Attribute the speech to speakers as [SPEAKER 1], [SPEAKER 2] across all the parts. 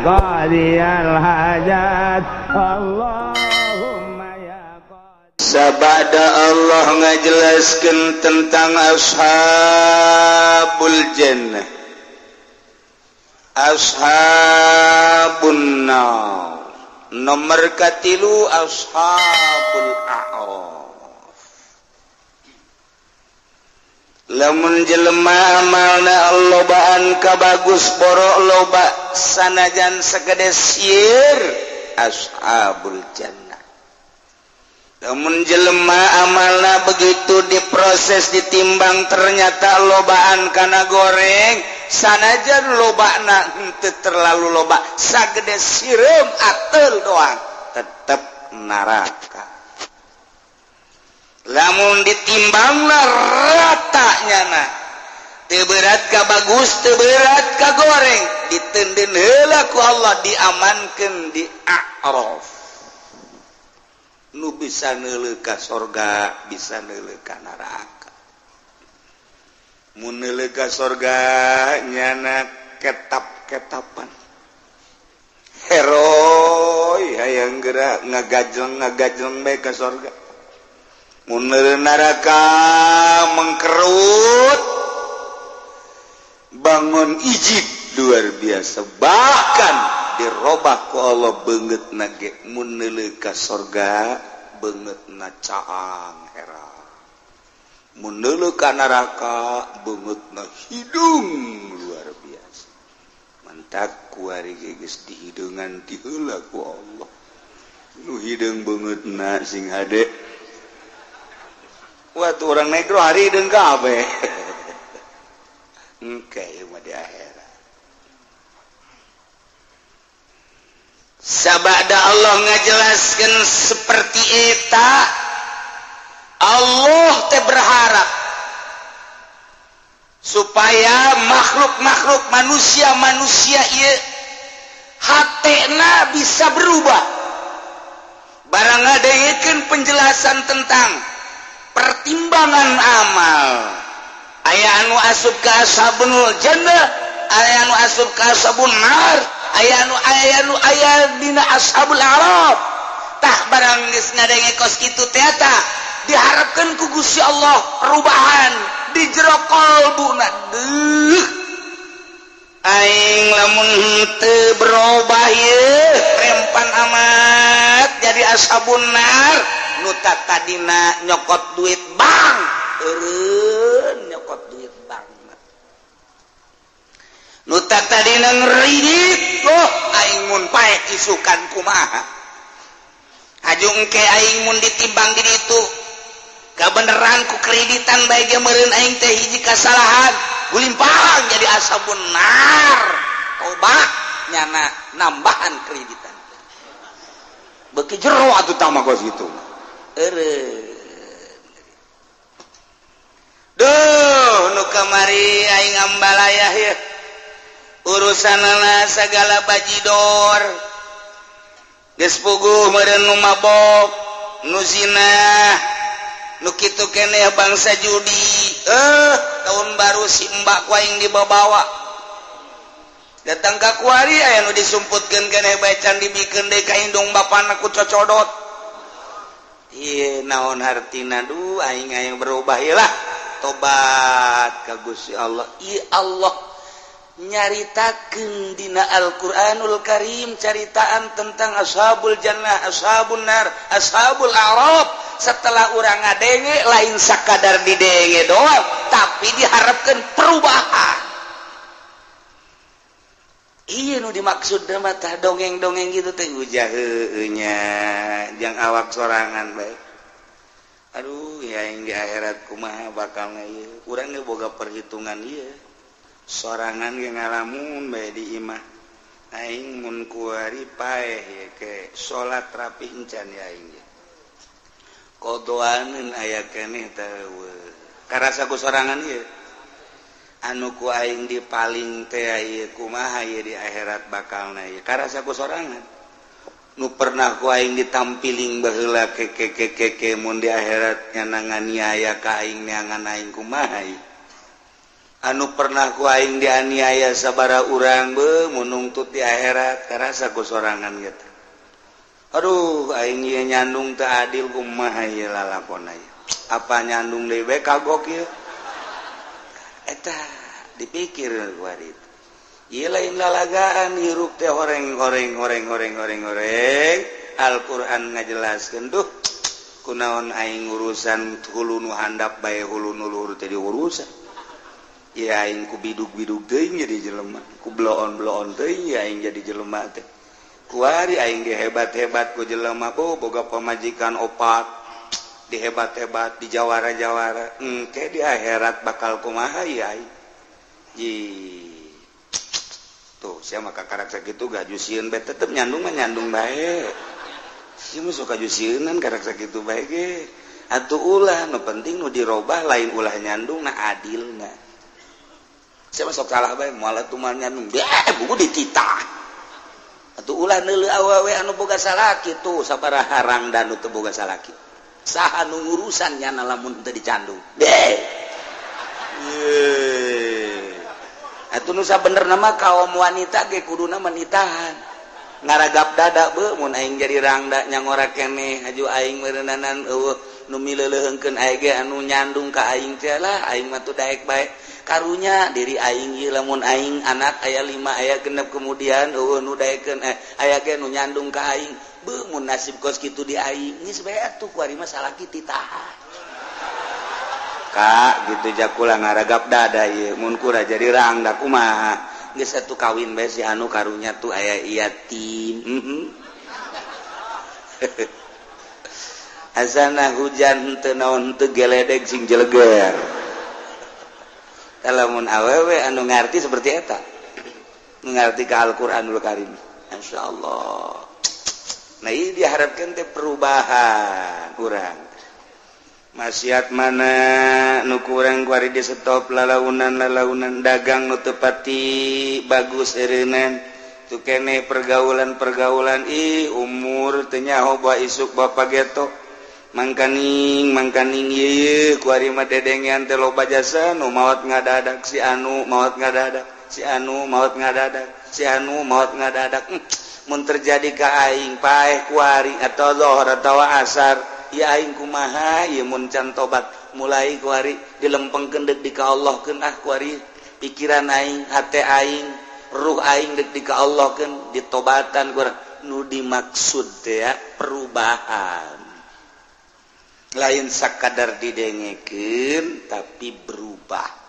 [SPEAKER 1] qadiyal hajat Allahumma ya qadiyal.
[SPEAKER 2] Sabada Allah ngajelaskeun tentang ashabul jannah, ashabun nar. Nomor katilu ashabul a'raf. Lamun jelema amalna lobaan ka bagus borok loba sanajan sagede sieun ashabul jannah. Lamun jelema amalna begitu diproses ditimbang ternyata lobaan kana goreng sanajan lobana henteu terlalu loba sagede sireum ateul doang tetep neraka. Lamun ditimbangna ratanyana teu berat ka bagus teu berat ka goreng diteundeun heula ku Allah diamankeun di a'raf. Nu bisa neuleuh ka sorga bisa neuleuh ka neraka. Mun neuleuh ka sorga nyana ketap-ketapan heroi hayang geura ngagajleng bae ka sorga. Mun neuleuh neraka mengkerut bangun ijib luar biasa bahkan dirobah ku Allah beungeutna ge mun neuleuh ka sorga beungeutna caang hera mun neuleuh ka neraka beungeutna hidung luar biasa mantak ku ari geus dihidungan ti heula ku Allah nu hideung beungeutna sing hade waktu orang negro hari hideung kabeh engke mah di akhirat. Sabada Allah ngajelaskeun seperti eta Allah teh berharap supaya makhluk-makhluk manusia ieu hatena bisa berubah. Barang ngadengekeun penjelasan tentang pertimbangan amal. Aya anu asup ka ashabul jannah, aya anu asup ka ashabun nar, aya dina ashabul a'raf. Tah barang geus ngadengekos kitu teh eta diharapkeun ku Gusti Allah perubahan di jero qalbuna. Aing lamun teu berubah ieu rempan amat jadi ashabun nar nu tadina nyokot duit bang eureun nyokot duit banget nu tadina ngeuridit loh aing mun pae isukan kumaha hajung engke aing mun ditimbang di ditu kabeneran ku kreditan bae ge meureun aing teh hiji kasalahan gulimpang jadi ashabun nar tobat nyana nambahan kreditan beuki jero atuh tah mah kos kitu duh nu kamari aing ambalayah ya urusanana sagala bajidor geus puguh meureun nu mabok nu zina nu kitu keneh bangsa judi tahun baru si mbak ku aing dibawa datang ka kuari aya nu disumputkeun keneh bae can dibikeun deui ka indung bapana ku cocodot. Ieu naon hartina duh aing berubah lah tobat ka Gusti Allah. Ieu Allah nyaritakeun dina Al-Qur'anul Karim caritaan tentang ashabul jannah, ashabun nar, ashabul a'raf. Setelah urang ngadenge lain sakadar didenge doang tapi diharapkeun perubahan. Iya nu dimaksud mah tah dongeng-dongeng gitu teh ujah heueuh nya jang awak sorangan bae. Aduh ya yang di akhirat kumaha bakalna ieu. Urang ge boga perhitungan ieu. Sorangan ge ngalamun bae di imah. Aing mun kuari paeh ye ke salat rapi encan ya aing ge. Kodoaneun aya keneh teu. Karasa ku sorangan ieu. Anu ku aing dipaling teh ieu kumaha ieu di akhirat bakalna ieu karasa ku sorangan nu pernah ku aing ditampiling baheula ke mun di akhirat nya nanganiaya ka aing neangan aing kumaha ieu anu pernah ku aing dianiaya sabara urang munungtut di akhirat karasa ku sorangan gitu. Aduh aing ieu nyandung teu adil kumaha ieu lalakonna ieu. Apa nyandung deui we kagok ieu? Eta dipikir ku ari. Ieu lain lalagaan hirup teh horeng. Al-Qur'an ngajelaskeun duh kunaon aing urusan hulu nu handap bae hulu nu luhur teh diurusan. Ya aing ku bidug-bidug teuing jadi jelema, ku bloon-bloon teuing ya aing jadi jelema teh. Kuari aing dihebat-hebat ku jelema boga pamajikan opat, dihebat-hebat di jawara-jawara. Engke di akhirat bakal kumaha ya aing. Tuh, sia maka karak sakitu gajusieun bae tetep nyandung mah nyandung bae. Sia mah suka jusieunnan karak sakitu bae ge. Atuh ulah nu penting nu dirobah lain ulah nyandung na adilna. Sia mah sok salah bae moal atuh mah nyandung. Buku dititah. Atuh ulah neuleuh awewe anu boga salaki tuh sabaraha harang dan nu teu boga salaki. Saha nu urusan nya lamun teu dicandung. Atuh nu sabenerna mah kaum wanita ge kuduna menitahan. Ngaragap dada beuh mun aing jadi rangda nyangora keneh aju aing meureunanan nu mileuleungkeun aya ge anu nyandung ka aing teh lah aing mah teu daek bae. Karunya diri aing ieu lamun aing anak aya 5 aya 6 kemudian nu daekeun aya ge nu nyandung ka aing beuh mun nasib kos kitu di aing geus bae atuh kuari mah salaki titahan Kak gitu jakula ngaragap dada ieu mun kura jadi rangda kumaha geus atuh kawin bae si anu karunya tuh aya yatim asana hujan teu naon teu geledeg sing jeleger. Lamun awewe anu ngarti seperti eta ngarti ka Al-Qur'anul Karim insyaallah. Nah ini diharapkan teh perubahan urang maksiat mana nu kurang kuari di stop lalaunan dagang nu teu pati bagus eureunnan tu keneh pergaulan umur teu nyaho bae isuk bapa geto mangkaning ieu kuari mah dedengean teh loba jasa nu maot ngadadak si anu maot ngadadak mun terjadi ka aing paeh kuari atau zuhur atau asar ya aing kumaha ieu mun can tobat mulai kuari dilempengkeun deuk di ka Allah keun kuari pikiran aing hate aing ruh aing deuk di ka Allah keun ditobatan kuari nu dimaksud teh ya perubahan lain sakadar didengekeun tapi berubah.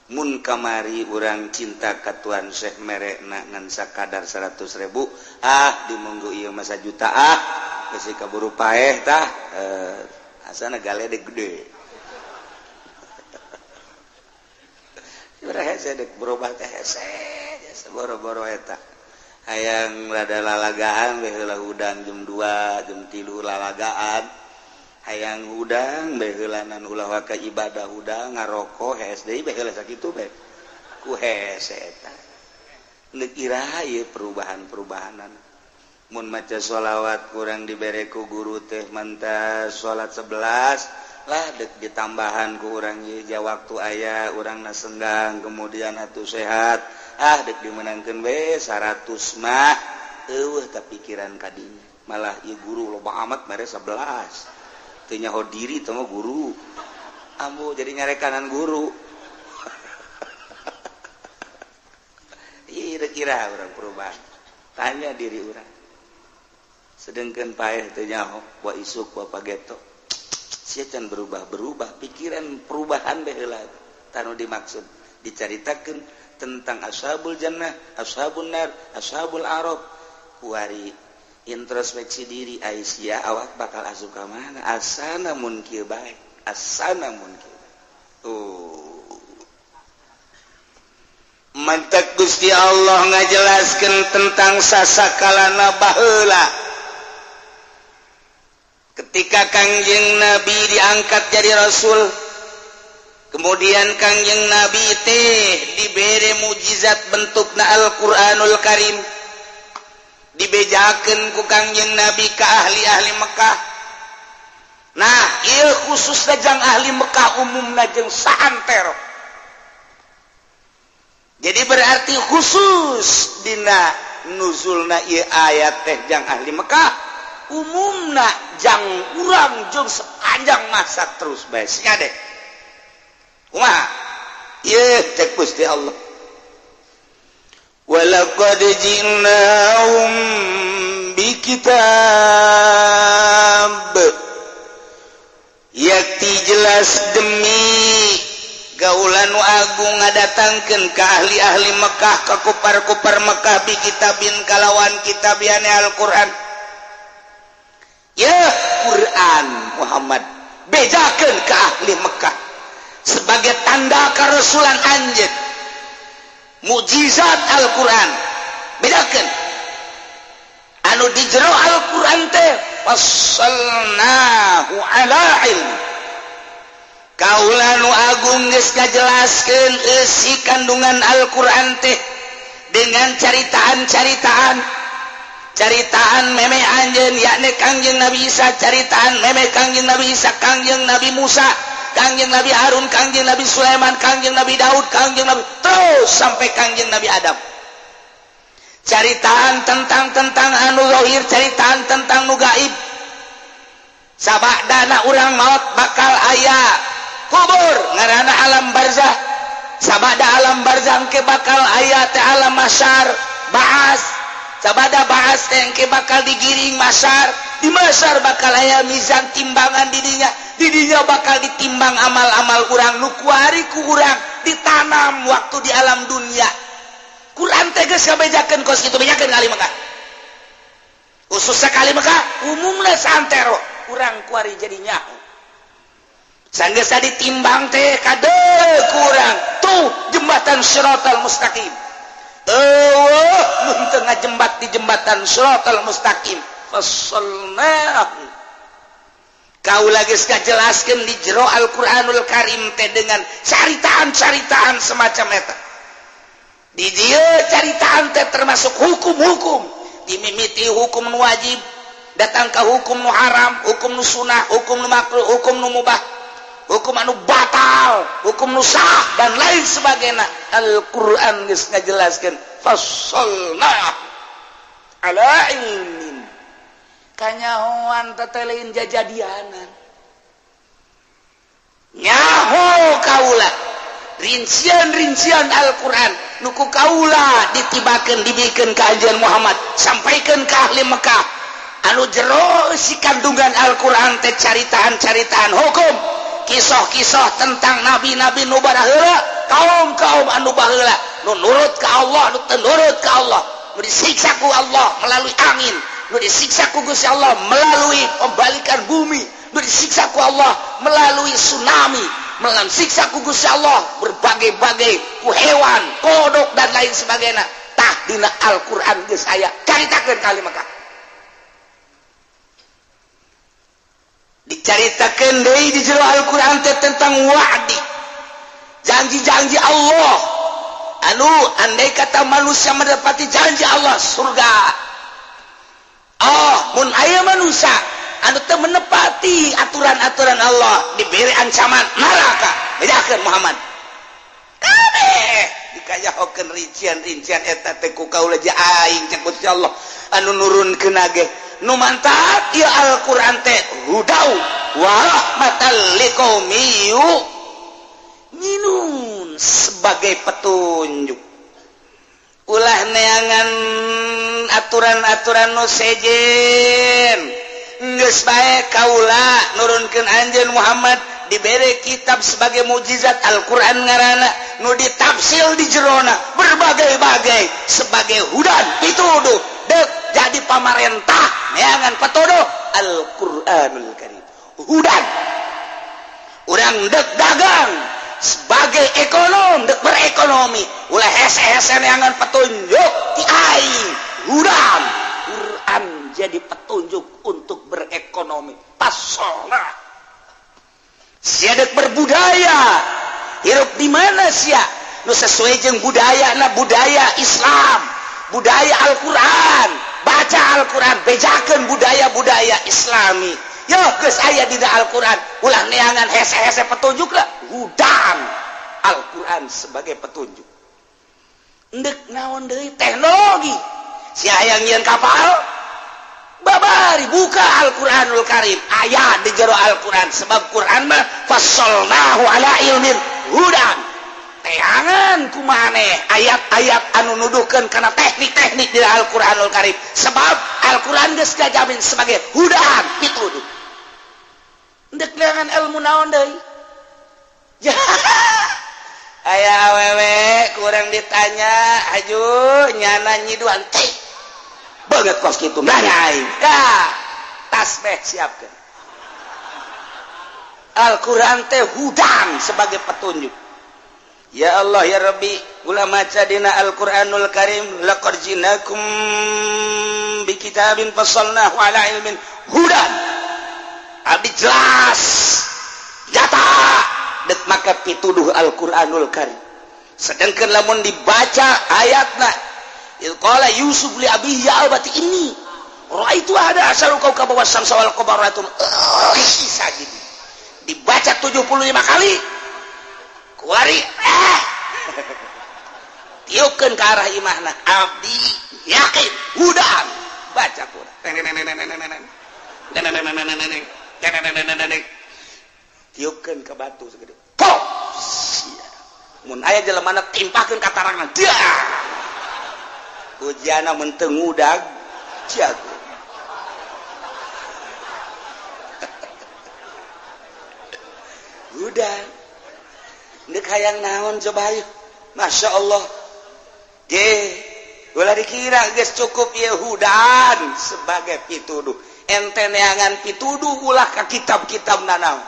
[SPEAKER 2] Mun kamari urang cinta ka Tuhan Syekh merekna ngan sakadar 100.000 dimonggo ieu mah 1 juta geus kaburu paeh tah asana galedeg gede. Urang hese dek berubah teh hese boro-boro eta. Hayang rada lalagaan we heula udang jam 2 jam 3 lalagaan. Hayang udang beheulan ulah waka ibadah udang ngarokok HSD beheula sakitu bae ku hese eta neuk iraha ieu perubahan-perubahanan mun maca sholawat kurang dibere ku guru teh manta salat 11 lah deuk ditambahan ku urang ieu ja waktu aya urang senggang kemudian atuh sehat deuk dimenangkeun we 100 mah eueuh kapikiran ka dinya malah ieu guru loba amat mere 11 teu nyaho diri teh mah guru ambu jadi nyarekanan guru ieu kira urang perubahan tanya diri urang sedengkeun paeh teu nyaho wa isuk wa pageto sia can berubah pikiran perubahan bae heula tanu dimaksud dicaritakeun tentang ashabul jannah ashabun nar ashabul araf kuari introspeksi diri Aisyah awak bakal asup ka mana asana mun kieu bae mantak Gusti Allah ngajelaskeun tentang sasakalana baheula ketika Kangjeng Nabi diangkat jadi rasul kemudian Kangjeng Nabi teh dibere mukjizat bentukna Al-Qur'anul Karim dibejakeun ku Kangjeng Nabi ka ahli-ahli Mekah. Nah, ieu khusus jang ahli Mekah umumna jeung saantero. Jadi berarti khusus dina nuzulna ieu ayat teh jang ahli Mekah, umumna jang urang jeung sepanjang masa terus bae sia deh. Kumaha? Ieu cek Gusti Allah. Walaqad ji'nahum bikitab. Yakti jelas demi gaulanu agung ngadatangkeun ka ahli-ahli Mekah ka kupar-kupar Mekah bi kitabin kalawan kitabiane Al-Qur'an. Ya Quran Muhammad bejakeun ka ahli Mekah sebagai tanda karasulan anjeun. Mukjizat Al-Qur'an bedakeun. Anu di jero Al-Qur'an teh fassalnahu ala ilm. Kaula nu agung geus ngajelaskeun isi kandungan Al-Qur'an teh dengan caritaan meme anjeun yakni Kangjeng Nabi Isa, caritaan meme Kangjeng Nabi Isa, Kangjeng Nabi Musa, Kangjeng Nabi Harun, Kangjeng Nabi Sulaiman, Kangjeng Nabi Daud, Kangjeng Nabi terus sampai Kangjeng Nabi Adam. Caritaan tentang anu zahir, caritaan tentang nu gaib. Sabadana urang maut bakal aya kubur ngaranna alam barzah. Sabada alam barzah ke bakal aya teh alam masyar, baas. Sabada baas teh ke bakal digiring masyar. Di masyar bakal aya mizan timbangan di dinya bakal ditimbang amal-amal urang nu kuari ku urang ditanam waktu di alam dunia. Quran teh geus ngabejakeun kos kitu bejakeun kali Mekah. Khusus sekali Mekah umumna santero urang kuari jadi nyaho. Sanggeus ditimbang teh kadeu ku urang tuh jembatan Shiratal Mustaqim. Mun teu ngajembat di jembatan Shiratal Mustaqim fassalnahu. Kaula geus ngajelaskeun di jero Al-Qur'anul Karim teh dengan caritaan-caritaan semacam eta. Di dieu caritaan teh termasuk hukum-hukum, dimimiti hukum nu wajib, datang ka hukum nu haram, hukum nu sunnah, hukum nu makruh, hukum nu mubah, hukum anu batal, hukum nu sah dan lain sebagainya. Al-Qur'an geus ngajelaskeun fassalna ala ilmin. Kanyahoan tetelein jajadianan. Nyaho kaula rincian Al-Qur'an nuku kaula ditibakeun dibikeun ka anjeun Muhammad sampaikeun ka ahli Mekah anu jero si kandungan Al-Qur'an teh caritaan-caritaan hukum, kisah-kisah tentang nabi-nabi nu baraheula, kaum-kaum anu baheula nu nurut ka Allah, nu teu nurut ka Allah, nu disiksa ku Allah melalui angin, nu disiksa ku Gusti Allah melalui pembalikan bumi, nu disiksa ku Allah melalui tsunami, melalui siksa ku Gusti Allah berbagai-bagai ku hewan, kodok dan lain sebagainya. Tah dina Al-Qur'an geus aya caritakeun kali Mekah. Dicaritakeun deui di jero Al-Qur'an teh tentang wa'di. Janji-janji Allah. Anu andai kata manusia mendapati janji Allah surga. Mun aya manusia anu teu menepati aturan-aturan Allah diberi ancaman neraka. Bedakeun Muhammad. Kabeh dikayahokeun rincian-rincian eta teh ku kaula ja aing cek Gusti Allah anu nurunkeun ge. Nu mantap ieu Al-Qur'an teh hudau wa rahmatal liqaumi yu'minun sebagai petunjuk. Ulah neangan aturan-aturan nu sejen. Geus bae kaula nurunkeun anjeun Muhammad dibere kitab sebagai mukjizat Al-Qur'an ngaranna nu ditafsir di jerona berbagai-bagai sebagai hudan pituduh dek jadi pamarentah neangan patuduh Al-Qur'anul Karim hudan urang dek dagang sebagai ekonom dek berekonomi ulah hese-hese neangan petunjuk ti aing hudan Quran jadi petunjuk untuk berekonomi pasona siadek berbudaya hirup di mana sia nu sesuai jeung budayana budaya Islam budaya Al-Qur'an baca Al-Qur'an bejakeun budaya-budaya Islami yo geus aya dina Al-Qur'an ulah neangan hese-hese petunjuk lah hudan Al-Qur'an sebagai petunjuk ndek naon deui teknologi si hayang nyeun kapal babari buka Al-Qur'anul Karim ayat di jero Al-Qur'an sebab Qur'an mah fassalnahu ala ilmin hudan teangan kumaneh ayat-ayat anu nuduhkeun kana teknik-teknik di Al-Qur'anul Karim sebab Al-Qur'an geus dijamin sebagai hudan pituduh ndek leungan ilmu naon deui ya aya awewe kurang ditanya aju nyana nyiduan teh banget kos kitu nanya aing ya tasbih siapkeun Al-Qur'an teh hudan sebagai petunjuk ya Allah ya Rabbi ulah maca dina Al-Qur'anul Karim laqad jinakum bi kitabin fassalnahu ala ilmin hudan abdi jelas nyata dek maka pituduh Al-Qur'anul Karim sedangkan lamun dibaca ayatna qala Yusuf li abihi ya abati inni raaitu ada asalu kau kabawa samsa wal qabaratum sajid dibaca 75 kali kuari tiupkeun ka arah imahna abdi yakin hudan baca tiupkeun ka batu segede pop mun aya jelemana timpakeun ka tarangna dah ujiana mun teu ngudag jago hudan ndek hayang naon coba ayo Masya Allah ulah dikira geus cukup ieu hudan sebagai pituduh ente neangan pituduh ulah ka kitab-kitab nanaon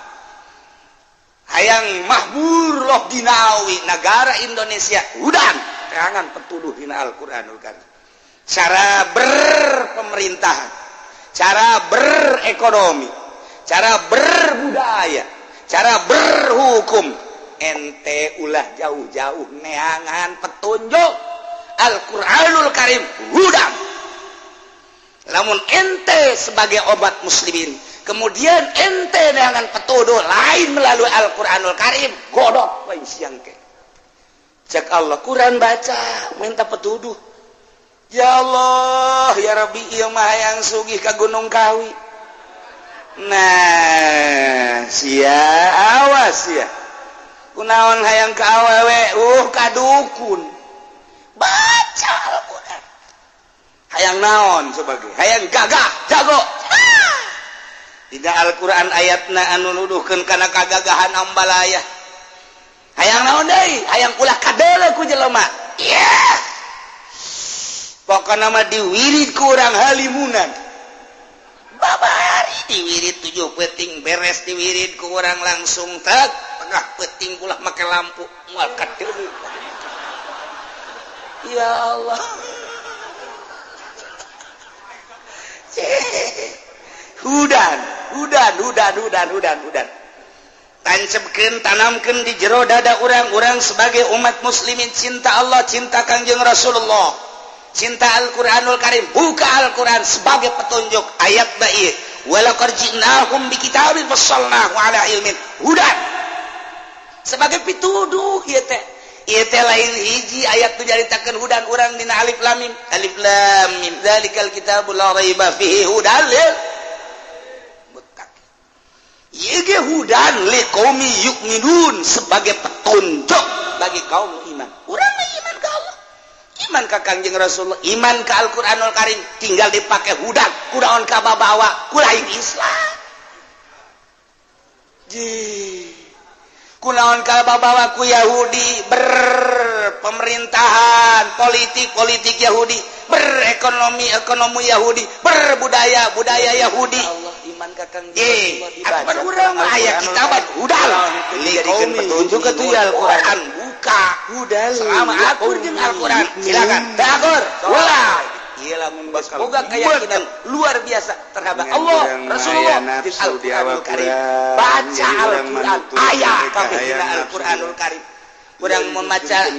[SPEAKER 2] hayang mahmur loh dinawi negara Indonesia hudan terangan petuduh dina Al-Qur'anul Karim cara berpemerintahan cara berekonomi cara berbudaya cara berhukum ente ulah jauh-jauh neangan petunjuk Al-Qur'anul Karim hudan lamun ente sebagai obat muslimin kemudian ente neangan petuduh lain melalui Al-Qur'anul Karim godok wae siang ke cek Allah Quran baca minta petuduh ya Allah ya Rabbi ieu mah hayang sugih ka Gunung Kawi nah sia awas ya kunaon hayang ka awewe ka dukun baca Al-Qur'an hayang naon sebagai hayang gagah jago tidak Al-Qur'an ayatna anu nuduhkeun kana kagagahan ambalaya hayang naon deui hayang ulah kadeuleu ku jelema yeah. Pokona mah diwirid ku urang halimunan babari diwirid 7 peuting beres diwirid ku urang langsung tek tengah peuting ulah make lampu moal kadeuleu ya Allah hudan tancapkeun tanamkeun di jero dada urang-urang sebagai umat muslimin cinta Allah cinta Kangjeng Rasulullah cinta Al-Qur'anul Karim buka Al-Qur'an sebagai petunjuk ayat baik walaqad ji'nahum bikitabin fassalnahu ala ilmin hudan sebagai pituduh ieu teh lain hiji ayat tu jaritakeun hudan urang dina alif lam mim zalikal kitabul la raiba fihi hudan lil Yege hudan liqaumi yu'minun sebagai petunjuk bagi kaum iman. Urang iman ka Allah, iman ka Kangjeng Rasulullah, iman ka Al-Qur'anul Karim, tinggal dipakai hudan, kunaon ka babawa, kulain Islam. Kunaon ka babawa ku Yahudi berpemerintahan, politik Yahudi, berekonomi Yahudi, berbudaya Yahudi. Allah iman ka Kangjeng Rasulullah dibaca urang aya kitaban hudal dijadikeun petunjuk ke tu Al-Qur'an buka hudal selama akur jeung Al-Qur'an silakan akur ulah ieu lamun boga keyakinan luar biasa terhadap Allah Rasulullah di Al-Qur'anul Karim baca Al-Qur'an aya kabeh dina Al-Qur'anul Karim urang membaca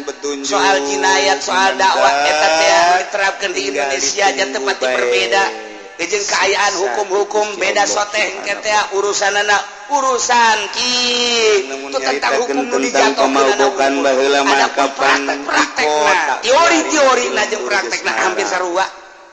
[SPEAKER 2] soal jinayat soal dakwah eta teh diterapkeun di Indonesia nya teu pati berbeda jeung kaayaan hukum-hukum beda soteh ketea urusan anak urusan ki itu tentang hukum nu dijatuhkeun bukan baheula mah kapan teori-teori na jeung praktekna hampir sarua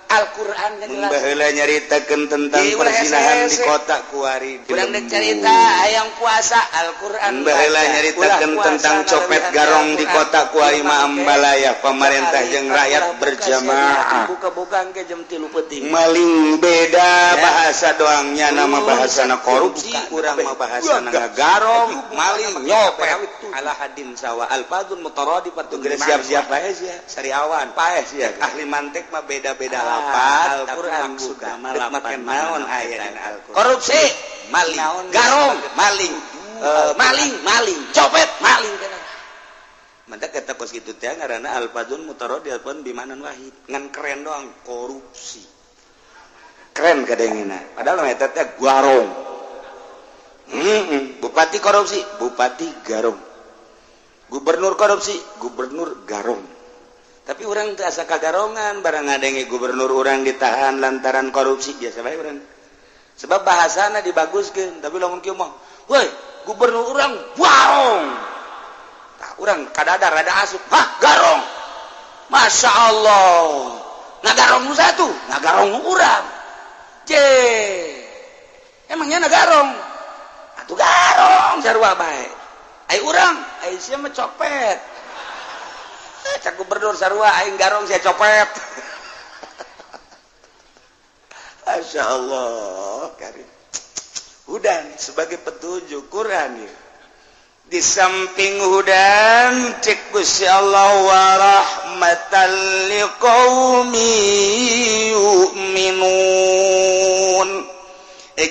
[SPEAKER 2] Al-Qur'an kan jelas baheula nyaritakeun tentang persinahan di kota kuari urang dek carita hayang puasa Al-Qur'an baheula nyaritakeun tentang copet garong di kota kuari mah ambalaya pemerintah jeung rakyat berjamaah buka-bukaan ke jam 3 peuting maling beda bahasa doangnya nama bahasana korupsi urang mah bahasana garong maling nyopet ala hadin sawa alfadun mutaradi patu siap-siap bae sia sariawan pae sia ahli mantek mah beda-beda Al-Qur'an maksudna makan naon aya dina Al-Qur'an korupsi maling garong maling copet maling kana mantap kata kos kitu teh ngaranna al-fadun mutaradi alfan bimanan wahid ngan keren doang korupsi keren kadengina padahal eta teh garong bupati korupsi bupati garong gubernur korupsi gubernur garong tapi orang teu asa kagarongan barang ngadenge gubernur orang ditahan lantaran korupsi biasa bae urang sebab bahasana dibaguskeun tapi lamun kieu mah woi gubernur orang warong tah urang kadadar rada asup hah garong Masya Allah ngagarong nu satu ngagarong urang je emangnya ngagarong atuh garong sarua bae ai urang ai sia mah copet cak gubernur sarua aing garong saya copet Masya Allah karim hudan sebagai petunjuk Quran ya. Di samping hudan cek Gusti Allah wa rahmatan liqaumi yu'minun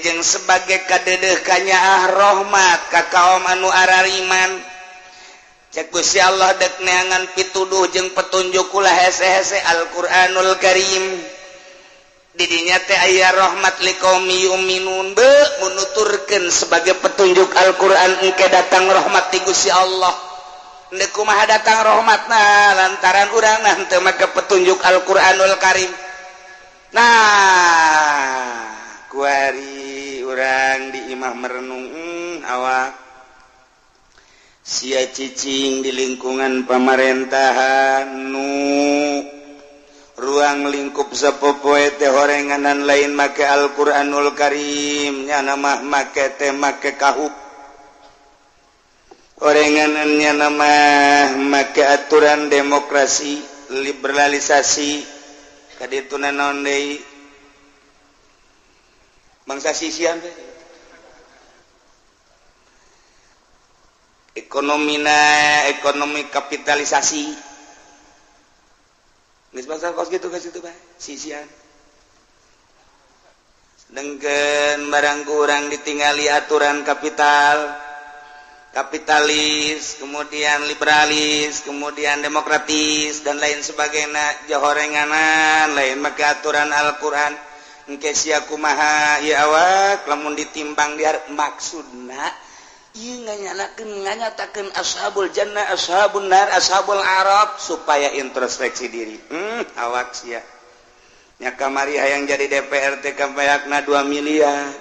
[SPEAKER 2] jeung sebagai kadedeh kanyaah rahmat ka kaum anu arariman cek Gusti Allah dek neangan pituduh jeung petunjuk ulah hese-hese Al-Qur'anul Karim didinya teh aya rahmat liqaumi yu'minun be menuturkeun sebagai petunjuk Al-Qur'an engke datang rahmat ti Gusti Allah endeu kumaha datang rahmatna lantaran urang teu make petunjuk Al-Qur'anul Karim nah kuari urang di imah merenung awak sia cicing di lingkungan pemerintahan nu ruang lingkup sapopoe teh horenganan lain make Al-Qur'anul Karim nya nama make teh make kahup horenganannya nama make aturan demokrasi liberalisasi kadituna naon deui bangsa sisian teh ekonomi kapitalisasi geus bangsa kos gitu bae sisian sedengkeun barang kurang ditingali aturan kapitalis kemudian liberalis kemudian demokratis dan lain sebagainya jahorenganan lain make aturan Al-Qur'an engke sia kumaha ieu awak lamun ditimbang di maksudna ieu nganyatakeun ashabul jannah ashabun nar ashabul arab supaya introspeksi diri awak sia nya kamari hayang jadi DPR teh kabayakna 2 miliar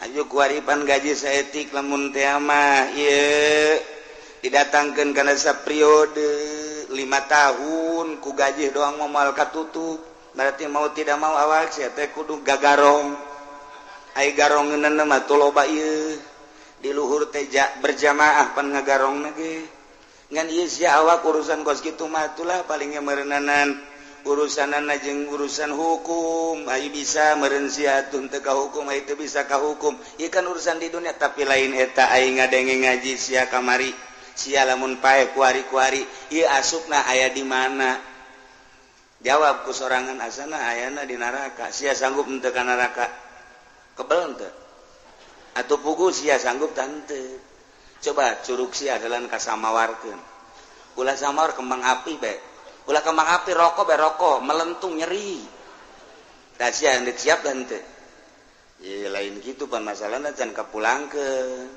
[SPEAKER 2] aju kuaripan gaji saeutik lamun teh mah ieu didatangkeun kana saperiode 5 tahun ku gaji doang moal katutup berarti mau tidak mau awak sia teh kudu gagarong ai garongeunna mah teu loba ieu di luhur teja berjamaah pan ngagarongna ge ngan ieu sia awak urusan kos kitu mah atulah palingnya meureunnanan urusanana jeung urusan hukum ai bisa meureun sia tun teu ka hukum ai teu bisa ka hukum ieu kan urusan di dunia tapi lain eta ai ngadenge ngaji sia kamari sia lamun paeh kuari-kuari ieu asupna aya di mana jawab ku sorangan asana ayana di neraka sia sanggup henteu ka neraka kebel henteu atau pugu sia sanggup tante coba curug sia dalan kasamawarkeun ulah samawar kembang api bae ulah kembang api rokok bae rokok melentung nyeri da sia hendak siap dan teu ieu lain kitu pan masalahna can kapulangkeun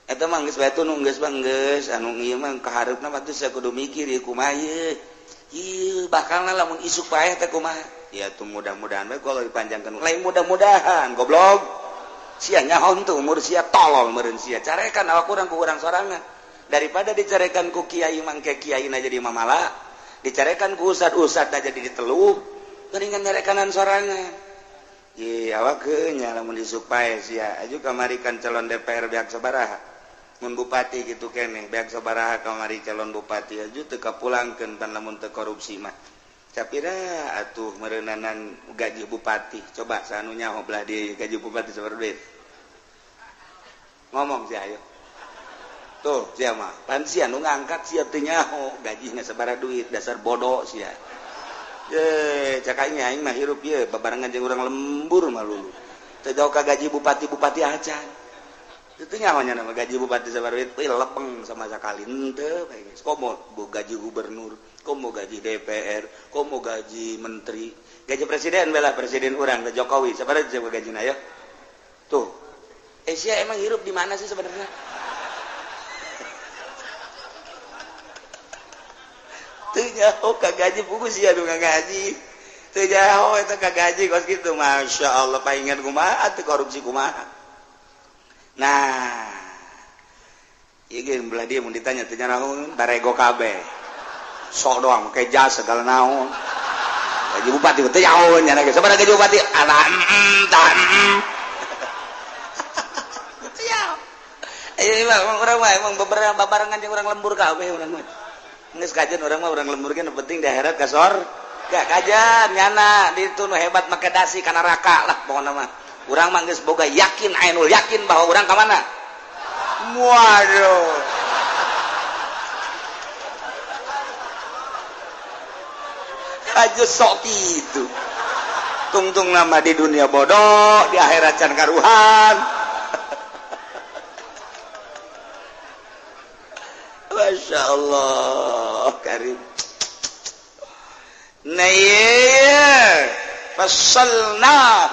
[SPEAKER 2] eta mah geus bae tunung geus bang geus anu ieu mah kaharepna mah teh kudu mikir ieu kumaha ieu bakalna lamun isuk paeh teh kumaha ya tuh mudah-mudahan kalau dipanjangkan lain mudah-mudahan goblok sia nyaon tuh umur sia tolol meureun sia carekan awak kurang ku urang sorangan daripada dicarekan ku kiai mangke kiai na jadi mamala dicarekan ku ustad aja jadi diteluh mendingan nyarekanan sorangan ye awak nya lamun disupae sia aju kamarikan calon DPR beak sabaraha mun bupati gitu keneh beak sabaraha kamari calon bupati aju teu kapulangkeun pan lamun teu korupsi mah capira atuh meureunanan gaji bupati coba sanu nyaho belah di gaji bupati sabaraha duit ngomong sih ayo tuh sia mah pan sia nu ngangkat sia teu nyaho gajina sabaraha duit dasar bodoh sia ye cak aing mah hirup ieu babarengan jeung urang lembur mah lulu teu jauh ka gaji bupati acan itu nyahonya nama gaji bupati sabaraha duit lepeng sama sakali henteu bae geus komo gaji gubernur komo gaji DPR komo gaji menteri gaji presiden bela presiden urang ke Jokowi sabaraha gajina ya tuh sia emang hirup di mana sih sebenarnya teu nyaho ka gaji pugu sia nu ngagaji teu nyaho eta ka gaji kos kitu masyaallah paingan kumaha teu korupsi kumaha. Nah, iya belah dia mau ditanya tanya naon, barego kabeh, sok doang, pakai jas segala naon. Gaji bupati teu nyaho nya lagi, sabaraha gaji bupati? Teu nyaho. Ayo urang mah emang beberapa babarengan jeung urang lembur kabeh urang mah. Geus kajen urang mah urang lembur ge nu penting di akhirat kasor. Gak kajen nyana ditu nu hebat make dasi kana neraka lah pokona mah. Urang mah geus boga yakin ainul yakin bahwa urang ka mana? Waduh. Aja sok kitu. Tungtung nama di dunia bodoh, di akhirat can karuhan. Masya Allah karim. Nah, fasalna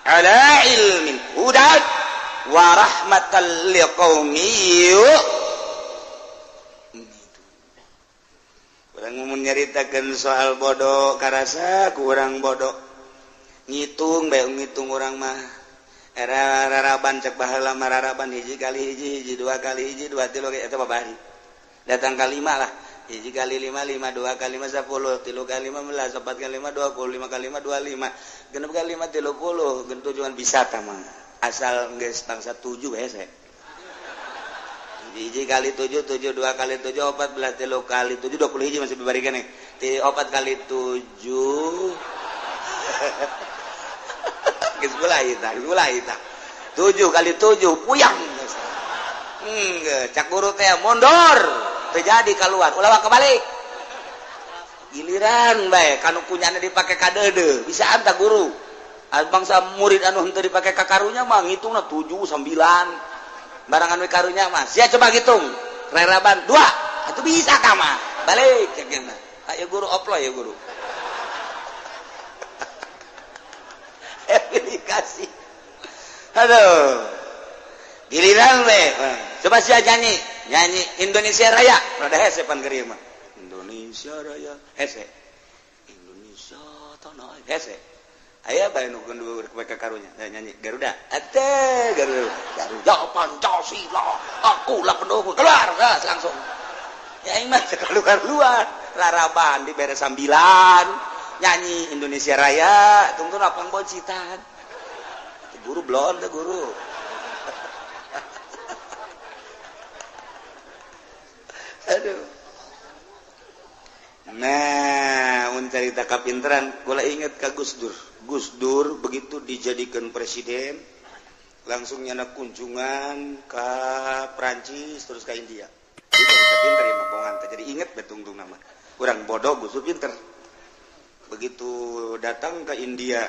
[SPEAKER 2] ala ilmin hudat wa rahmatan liqaumi urang mun nyaritakeun soal bodoh karasa ku urang bodoh ngitung bae ngitung urang mah era raraban cek baheula mah raraban hiji kali hiji dua kali hiji dua tilu eta babari datang kalima lah hiji kali 5 5 2 kali 5 10 3 kali 15 4 kali 5 20 5 kali 5 25 genep kali 5 30 gen tujuan bisa mah asal geus tangsa 7 hese hiji kali 7 7 2 kali 7 14 3 kali 7 20 hiji masih bibari keneh 4 kali 7 geus mulai tah 7 kali 7 puyang cak guru teh mondor terjadi keluar ulah kebalik giliran bae kanu kunyana dipake kadede bisa anta guru bangsa murid anu henteu dipake ka karunya mah ngitungna 7 9 barangan we karunya mah sia coba hitung reraban 2 atuh bisa ka mah balik cekeuna ayo guru oplo ya guru aplikasi aduh giliran we coba sia nyanyi Indonesia Raya rada hese pan geureum mah Indonesia Raya hese Indonesia tanah hese aya bae nu kundu ka karunya nyanyi Garuda ate Garuda Pancasila akulah pendukung keluar langsung ya aing mah keluar raraban dibere sambilan nyanyi Indonesia Raya tungtung apang bocitan guru blon teh guru aduh nah mencerita kapinteran gula inget ka Gus Dur begitu dijadikan presiden langsung nyana kunjungan ke Prancis terus ke India itu bisa pinter ya makongan jadi inget betungtung nama kurang bodoh Gus Dur pinter begitu datang ke India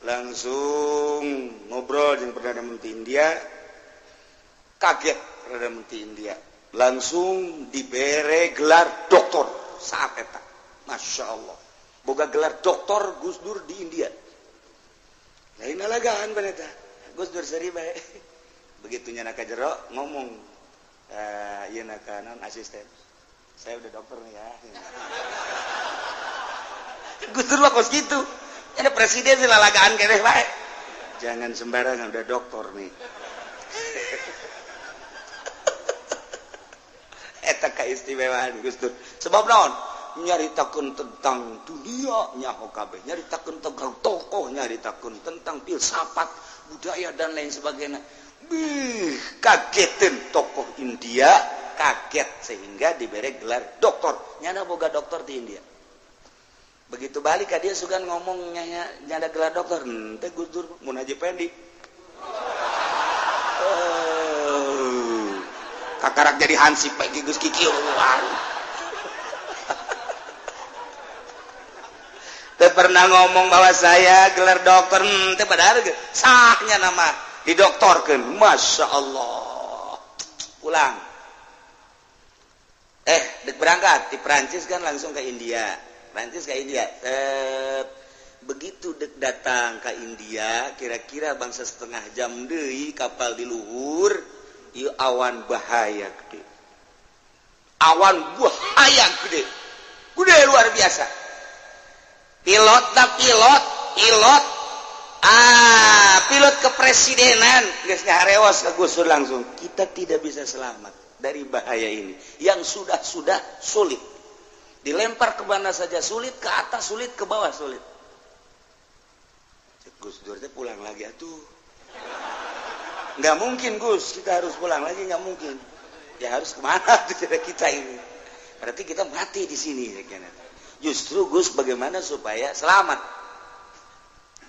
[SPEAKER 2] langsung ngobrol dengan Perdana Menteri India kaget Perdana Menteri India langsung dibere gelar doktor saat eta Masya Allah boga gelar doktor Gus Dur di India lain alagaan baneta Gus Dur seri bae begitu nyana ka jero ngomong ieu na ka asisten saya udah dokter nih ya Gus Dur mah kos gitu. Ada presiden sih lalagaan keneh bae. Jangan sembarangan, udah doktor nih. Eta keistimewaan Gus Dur. Sebab naon? Nyaritakeun tentang dunia nyaho kabeh, nyaritakeun tentang tokoh, nyaritakeun tentang filsafat, budaya dan lain sebagainya. Kagetin tokoh India, kaget sehingga diberi gelar doktor. Nyana boga doktor di India. Begitu balik ka dia sugan ngomongnya nyada gelar doktor, teh Gus Dur mun Haji Pendi. Kakarak jadi hansip bagi Gus Kikiuan. Teu pernah ngomong bahwa saya gelar dokter, teh padahal sahnya nama didoktorkeun. Masya Allah. Pulang. Dek berangkat di Perancis kan langsung ke India. Perancis ke India. Begitu dek datang ke India, kira-kira bangsa setengah jam deui kapal di luhur, ieu awan bahaya gede. Awan bahaya gede. Gede luar biasa. Pilot kepresidenan geus ngareos ka Gus Dur langsung. Kita tidak bisa selamat dari bahaya ini yang sudah sulit. Dilempar ke mana saja sulit, ke atas sulit, ke bawah sulit. Gus Dur teh pulang lagi atuh. Nggak mungkin Gus, kita harus pulang lagi, nggak mungkin. Ya harus kemana tuh kita ini? Berarti kita mati di sini ya kan. Justru Gus bagaimana supaya selamat.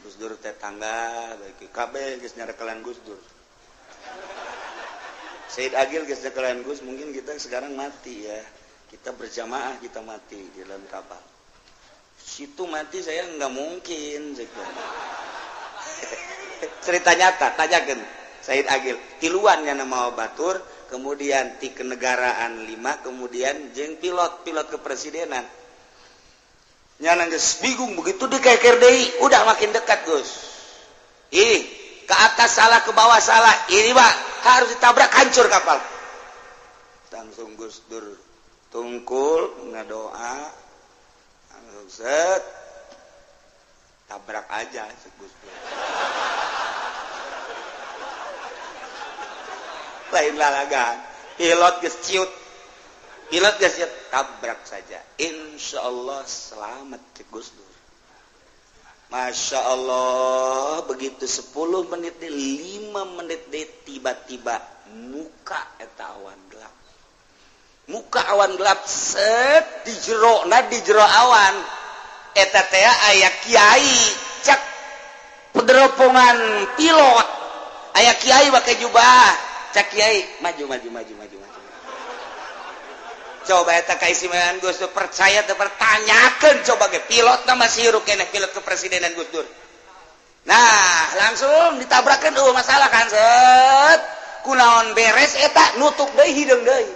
[SPEAKER 2] Gus Dur teh tangga bagi kabeh geus nyarekelan Gus Dur. Said Agil geus nyarekelan Gus, mungkin kita sekarang mati ya. Kita berjamaah kita mati di dalam kapal. Situ mati saya nggak mungkin. Cerita nyata, tanyakan Said Agil. Tiluannya nama batur, kemudian ti kenegaraan 5, kemudian jeung pilot kepresidenan. Nyana geus bingung begitu dikeker deui, udah makin dekat Gus. Ini ke atas salah, ke bawah salah. Ini Pak harus ditabrak hancur kapal. Langsung Gus Dur tungkul ngadoa, langsung set tabrak aja Gus Dur. Lain lalagan, pilot geus ciut. Pilot geus tabrak saja. Insya Allah selamat Gus Dur. Masya Allah, begitu 10 menit, 5 menit deh tiba-tiba muka eta awan gelap. Muka awan gelap set di jero awan. Eta teh aya kiai cek pederopongan pilot. Aya kiai pakai jubah. Cek kiai maju. Coba eta keistimewaan Gus Dur, percaya teu pertanyakeun coba ge pilot masih hirup keneh pilot kepresidenan Gus Dur. Nah, langsung ditabrakeun masalah kan set. Kunaon beres eta nutup deui hideung deui.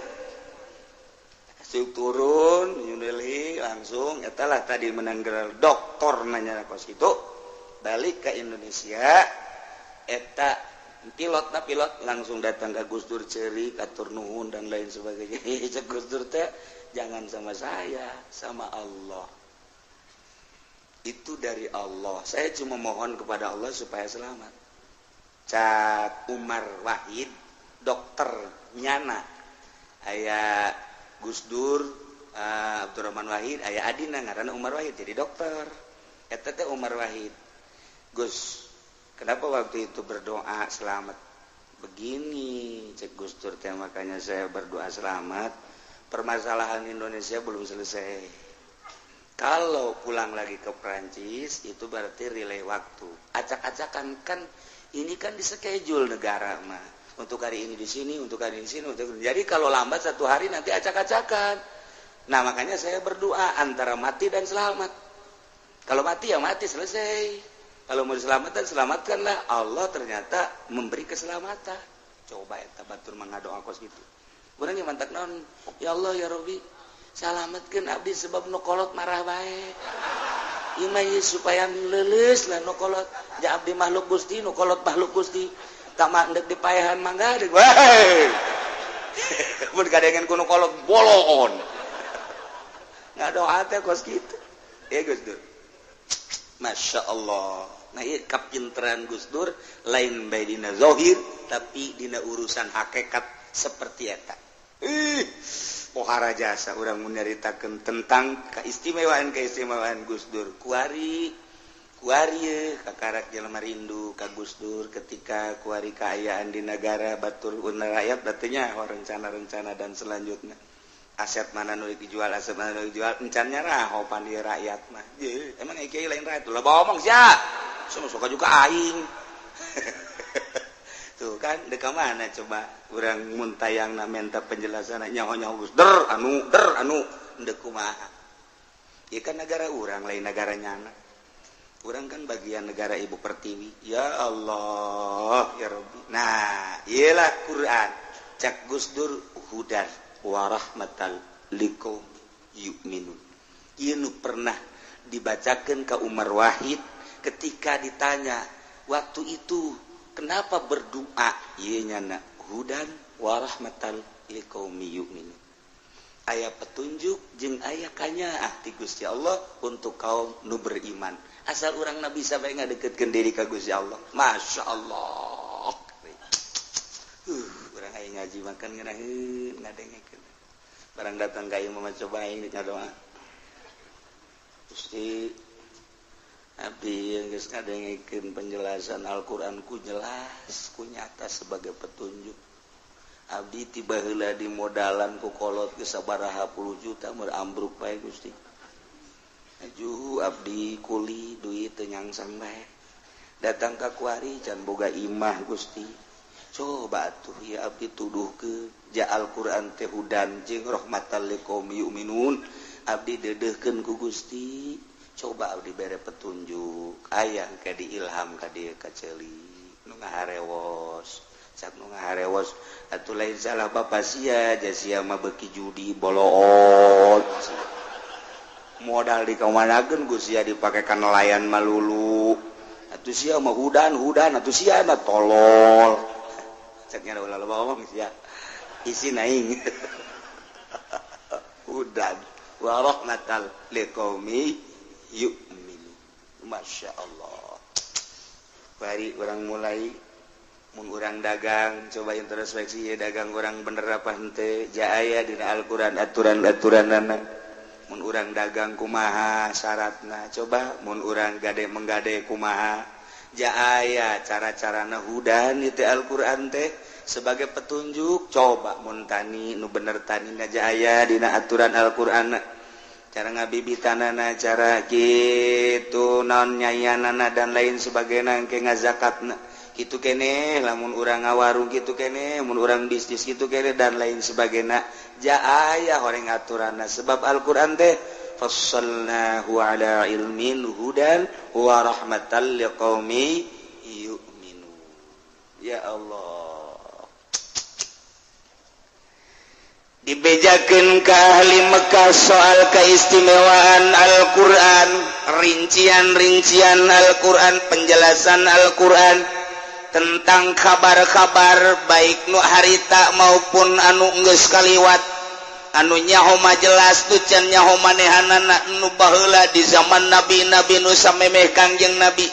[SPEAKER 2] Suk turun New Delhi langsung eta lah tadi menang gelar doktor nanya kos itu. Balik ke Indonesia eta pilot langsung datang ke Gus Dur ceuri katur nuhun dan lain sebagainya. Cek Gus Dur teh jangan sama saya, sama Allah. Itu dari Allah. Saya cuma mohon kepada Allah supaya selamat. Cak Umar Wahid, dokter nyana. Aya Gus Dur, Abdurrahman Wahid, aya adina ngaranna Umar Wahid jadi dokter. Eta teh Umar Wahid. Gus, kenapa waktu itu berdoa selamat begini? Cek Gus Dur teh makanya saya berdoa selamat. Permasalahan Indonesia belum selesai. Kalau pulang lagi ke Prancis itu berarti relay waktu. Acak-acakan kan ini kan di schedule negara mah. Untuk hari ini di sini, untuk hari ini di sini, jadi kalau lambat 1 hari nanti acak-acakan. Nah makanya saya berdoa antara mati dan selamat. Kalau mati ya mati selesai. Kalau mau diselamatkan, selamatkanlah. Allah ternyata memberi keselamatan. Coba eta batur mangadoa kos gitu. Urang ge mantak naon? Ya Allah ya Rabbi, salamatkeun abdi sebab nu kolot marah bae. Ieu mah supaya leuleus lah nu kolot. Ja abdi makhluk Gusti, nu kolot makhluk Gusti. Tak mandek di payahan mangga deuk wae. Mun kadengen ku nu kolot bolon. Ngadoa teh kos kitu. Ya Gus Dur. Masya Allah. Nah ieu kapinteran Gus Dur lain bae dina zahir tapi dina urusan hakikat seperti eta. Pohara jasa urang mun nyaritakeun tentang keistimewaan Gus Dur. Kuari kakarak jelema rindu ka Gus Dur ketika kuari kaayaan di negara batur una rakyat batunya rencana-rencana dan selanjutnya. Aset mana nu dijual, aset mana nu dijual, encan nyaraho pan di rakyat mah. Emang kiai lain rakyat tuh lah ngomong sia. Suka juga aing. Tuh kan deka mana coba urang mun tayangna minta penjelasan nyaho-nyaho Gus der anu endeu kumaha. Ieu kan negara urang lain negara nyana. Urang kan bagian negara Ibu Pertiwi. Ya Allah, ya Rabbi. Nah, iyalah Quran. Cak Gus Dur hudan warahmatal liqaum yu'minun. Ieu pernah dibacakan ke Umar Wahid ketika ditanya waktu itu kenapa berdoa ieu nyana hudan warahmatal liqaum yu'minun. Aya petunjuk jeung aya kanyaah ti Gusti Allah untuk kaum nu beriman. Asal urang na bisa bae ngadeukeutkeun diri ka Gusti Allah. Masya Allah. Urang aya ngaji makan ngeunaheun ngadengekeun. Barang datang ka ieu mah coba aing nyadoa. Gusti abdi geus ngadengekeun penjelasan Al-Qur'an ku jelas, ku nyata sebagai petunjuk. Abdi tiba heula di modalan ku kolot geus sabaraha puluh juta meur ambruk bae Gusti. Aju abdi kuli duit teu nyangsang bae. Datang ka kuari can boga imah Gusti. Coba atuh ya abdi tuduhkeun ja Al-Qur'an teh hudan jeung rahmatal liqaum yu'minun. Abdi deudeuhkeun ku Gusti. Coba abdi bere petunjuk. Aya ka diilham ka dieu ka ceuli. Nu ngaharewos. Cak nu ngaharewos atuh lain salah bapa sia, ja sia mah beuki judi boloot. Modal dikamanakeun Gus sia dipakekan nelayan malulu. Atuh sia mah hudan atuh sia mah tolol. Cak nya ulah loba ngomong sia. Isi naing. Hudan wa rahmatal liqaumi yu'minu. Masya Allah. Bari urang mulai mun urang dagang coba introspeksi ya dagang urang bener apa henteu ja aya dina Al-Qur'an aturan-aturanna. Mun urang dagang kumaha syaratna coba mun urang menggade kumaha ja aya cara-carana hudan itu Al-Qur'an teh sebagai petunjuk. Coba mun tani nu bener tanina ja aya dina aturan Al-Qur'an cara ngabibitanana cara kitu naon nyayanana dan lain sebagainya engke ngazakatna kitu keneh lamun urang ngawarung kitu keneh mun urang bisnis kitu keneh dan lain sebagainya ja aya horeng aturanna sebab Al-Qur'an teh fassalnahu ala ilmin hudan wa rahmatal liqaumi yu'minun. Ya Allah dibejakeun ka ahli Mekah soal keistimewaan Al-Qur'an, rincian-rincian Al-Qur'an, penjelasan Al-Qur'an tentang kabar-kabar baik nu harita maupun anu geus kaliwat, anu nyaho mah jelas tu can nyaho manehanana nu baheula di zaman nabi-nabi nu samemeh Kangjeng Nabi.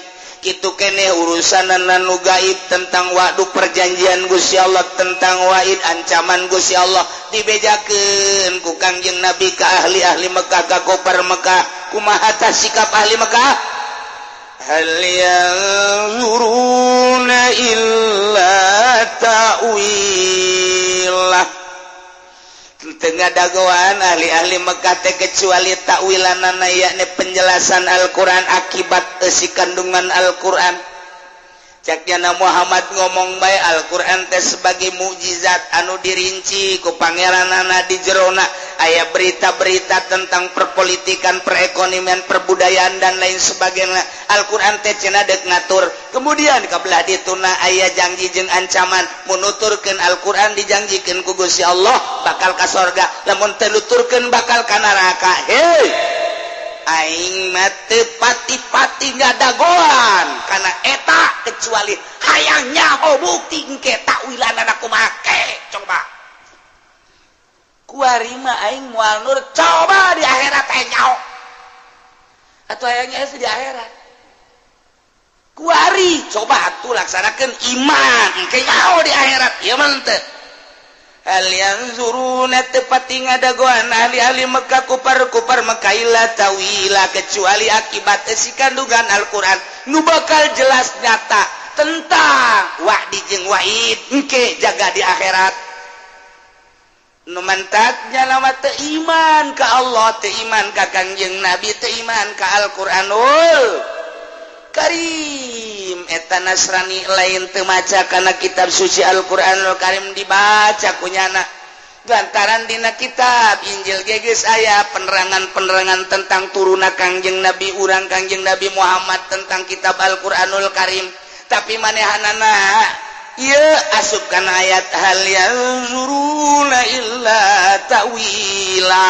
[SPEAKER 2] Kitu keneh urusanana nu gaib tentang waktu perjanjian Gusti Allah, tentang waid ancaman Gusti Allah dibejakeun ku Kangjeng Nabi ka ahli-ahli Mekah, ka gopar Mekah. Kumaha tah sikap ahli Mekah? Hal yanzuruna illa ta'wilah. Tengah dagoan ahli-ahli Mekah teh kecuali takwilanana yakni penjelasan Al-Qur'an akibat isi kandungan Al-Qur'an. Caknya Muhammad ngomong bae Al-Qur'an teh sebagai mukjizat anu dirinci ku pangeranana di jerona aya berita-berita tentang perpolitikan, perekonomian, perbudayaan dan lain sebagainya. Al-Qur'an teh cenah deuk ngatur. Kemudian kabelah dituna aya janji jeung ancaman. Mun nuturkeun Al-Qur'an dijanjikeun ku Gusti Allah bakal ka sorga, lamun teu nuturkeun bakal ka neraka. Hei, aing mah teu pati-pati ngadagoan kana eta kecuali hayang nyaho bukti engke takwilanana kumaha coba. Kuari mah aing moal nur coba di akhirat teh nyaho. Atuh hayang nyaho di akhirat. kuari coba tuh laksanakan iman kayak di akhirat ya mantep hal yang zuruna tepati ngadagoan ahli-ahli Mekah kupar-kupar Mekailah tawila kecuali akibat si kandungan Al-Quran nu bakal jelas nyata tentang wa'di jeung wa'id engke jaga di akhirat nu mantaknya lama teu iman ka Allah teu iman ka Kangjeng Nabi teu iman ka Al-Qur'anul Karim eta Nasrani lain teu maca kana kitab suci Al-Qur'anul Karim dibaca kunyana lantaran dina kitab Injil geus aya penerangan-penerangan tentang turuna Kangjeng Nabi urang Kangjeng Nabi Muhammad tentang kitab Al-Qur'anul Karim tapi manehanana ieu asupkan ayat hal yanzuruna illa ta'wila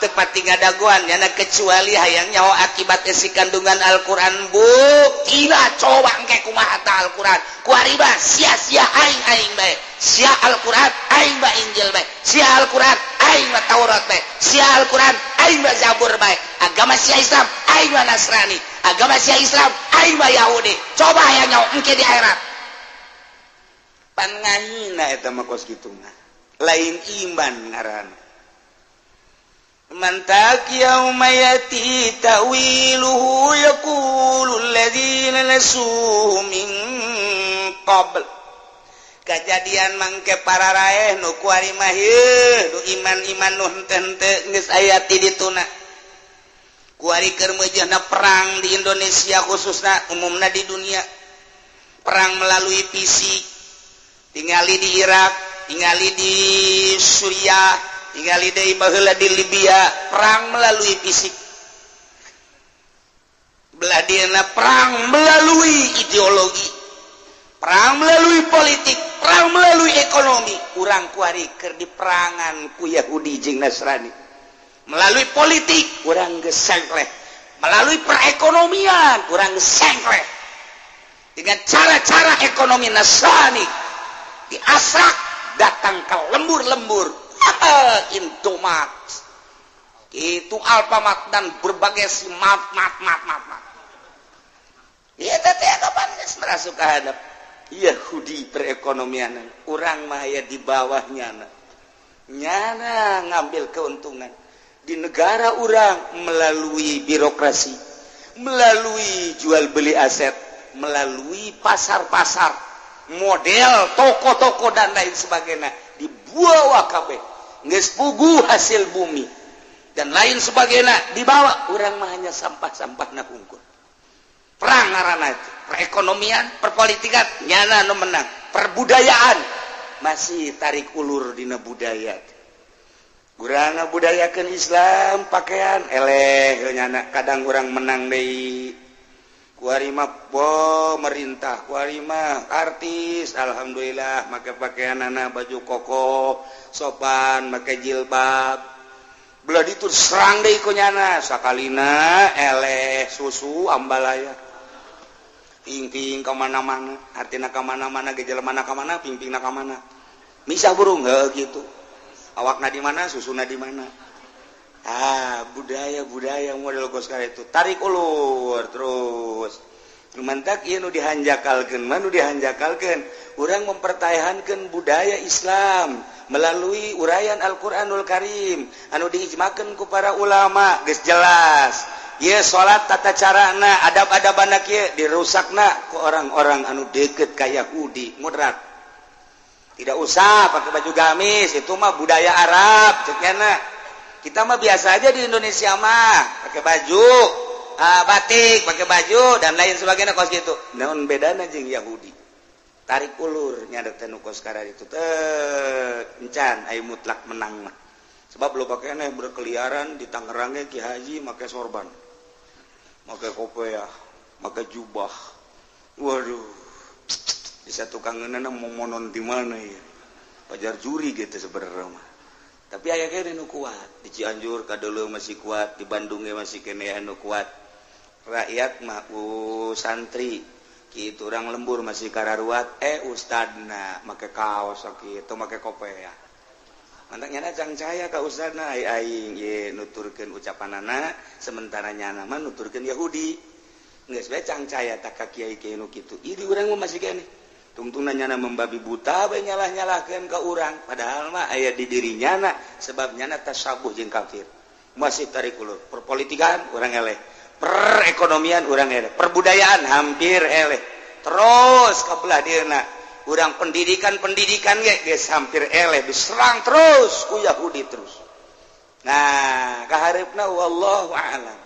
[SPEAKER 2] tepati ngadaguan yana kecuali hayang nyawa akibat si kandungan Al-Quran buktilah coba engke kumaha ta Al-Quran kuariba sia-sia aing bae sia Al-Quran aing ba Injil bae sia Al-Quran aing ba Taurat bae sia Al-Quran aing ba Zabur bae agama sia Islam aing ba Nasrani agama sia Islam aing ba Yahudi coba hayang nyawa engke di akhirat pan ngahina eta mah kos kitu mah lain iman ngaranna mantak yauma yati ta'wiluhu yaqulu alladhina nasuhu min qabl kajadian mangke para raeh nu kuari mah nu iman-iman nu henteu geus aya ti dituna kuari keur meujeuhna perang di Indonesia khususna umumna di dunia perang melalui fisik tingali di Irak tingali di Suriah tinggali deui baheula di Libya perang melalui fisik belah dieuna perang melalui ideologi perang melalui politik perang melalui ekonomi urang kuari keur diperangan ku Yahudi jeung Nasrani melalui politik urang geus sengkleh melalui perekonomian urang geus sengkleh dengan cara-cara ekonomi Nasrani diasak datang ke lembur-lembur Indomaret itu Alfamart dan berbagai mat ya teh kapan geus merasuk ka hadap Yahudi perekonomian urang mah aya di bawahnya nyana ngambil keuntungan di negara urang melalui birokrasi melalui jual beli aset melalui pasar-pasar model toko-toko dan lain sebagainya dibawa kabeh geus puguh hasil bumi dan lain sebagainya dibawa urang mah hanya sampah-sampahna hungkul perang ngaranna itu perekonomian perpolitikan nyana nu menang perbudayaan masih tarik ulur dina budaya urang ngabudayakeun Islam pakaian eleh nyana kadang urang menang deui kuari mah merintah kuari mah artis alhamdulillah make pakaianana baju koko sopan make jilbab belah ditu serang deui ku nyana sakalina eleh susu ambalaya ping-ping ka mana-mana artina ka mana-mana ge jelemana ka mana ping-pingna ka mana misah burung heuh kitu awakna di mana susuna di mana budaya model gos kare itu tarik ulur terus mantak ieu nu dihanjakalkeun urang mempertahankeun budaya Islam melalui uraian Al-Qur'anul Karim anu diijmakeun ku para ulama geus jelas ieu salat tata carana adab-adabana kieu dirusakna ku orang-orang anu deukeut ka Yahudi moderat tidak usah pakai baju gamis itu mah budaya Arab ceukna kita mah biasa aja di Indonesia mah pakai baju batik pakai baju dan lain sebagainya kos gitu naon bedana jeung Yahudi tarik ulur nyadet teh nu kos kara itu teh encan aya mutlak menang mah sebab lo pakaian berkeliaran di Tangerang Ki Haji make sorban make kopiah make jubah waduh bisa tukangeunana momonon di mana ya pajar juri gitu sebenarnya mah tapi aya kene nu kuat di Cianjur kadeuleu masih kuat di Bandung ge masih kene anu kuat rakyat mah santri kitu urang lembur masih kararuat ustadna make kaos kitu make kopiah mantak nyana jang caya ka ustadna aing ye nuturkeun ucapanana sementara nyana mah nuturkeun Yahudi cangcaya tak kiai kiai gitu ini orang mau masih gini tungtung nanya membabi buta bae nyalah-nyalahkeun ka urang padahal mah aya di dirinya na sebabnya na tasabuh jeung kafir masih tarik ulur perpolitikan urang eleh perekonomian urang eleh perbudayaan hampir eleh terus kabelah dieuna urang pendidikan ge geus hampir eleh diserang terus ku Yahudi terus nah kaharepna wallahu a'lam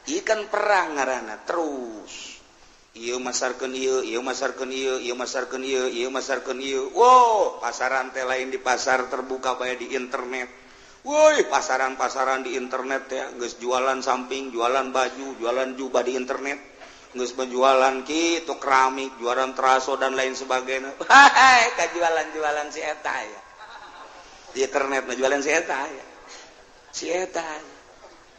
[SPEAKER 2] ikan perang ngaranna terus ieu masarkeun ieu masarkeun ieu wow pasaran teh lain di pasar terbuka bae di internet woi pasaran-pasaran di internet teh geus jualan samping jualan baju jualan jubah di internet geus penjualan kitu keramik jualan teraso dan lain sebagainya hai kajualan-jualan si eta ya di internet mah jualan si eta ya si eta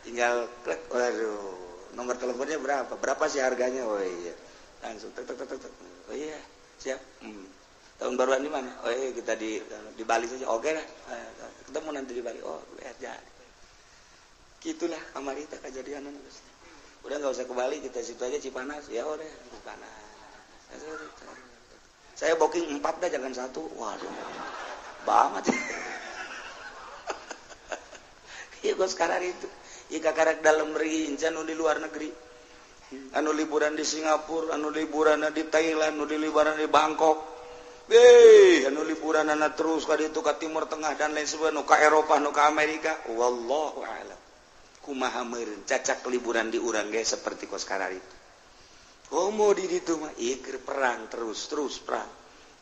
[SPEAKER 2] tinggal klik waduh nomor teleponnya berapa sih harganya oh iya langsung tek oh iya siap tahun baruan di mana oh iya kita di Bali saja oke lah ketemu nanti di Bali oh lihat jadi gitulah amarita kejadian udah nggak usah ke Bali kita situ aja Cipanas ya udah Cipanas saya booking 4 dah jangan 1 waduh banget iya gue sekarang itu ika karek dalam negeri anu di luar negeri anu liburan di Singapura anu liburan di Thailand anu liburan di Bangkok anu liburan terus ka ditu ka Timur Tengah dan lain sebagainya nu ka Eropa nu ka Amerika wallahu a'lam kumaha meureun cacak liburan di urang ge seperti kos sekarang itu komo di ditu mah ieu perang terus perang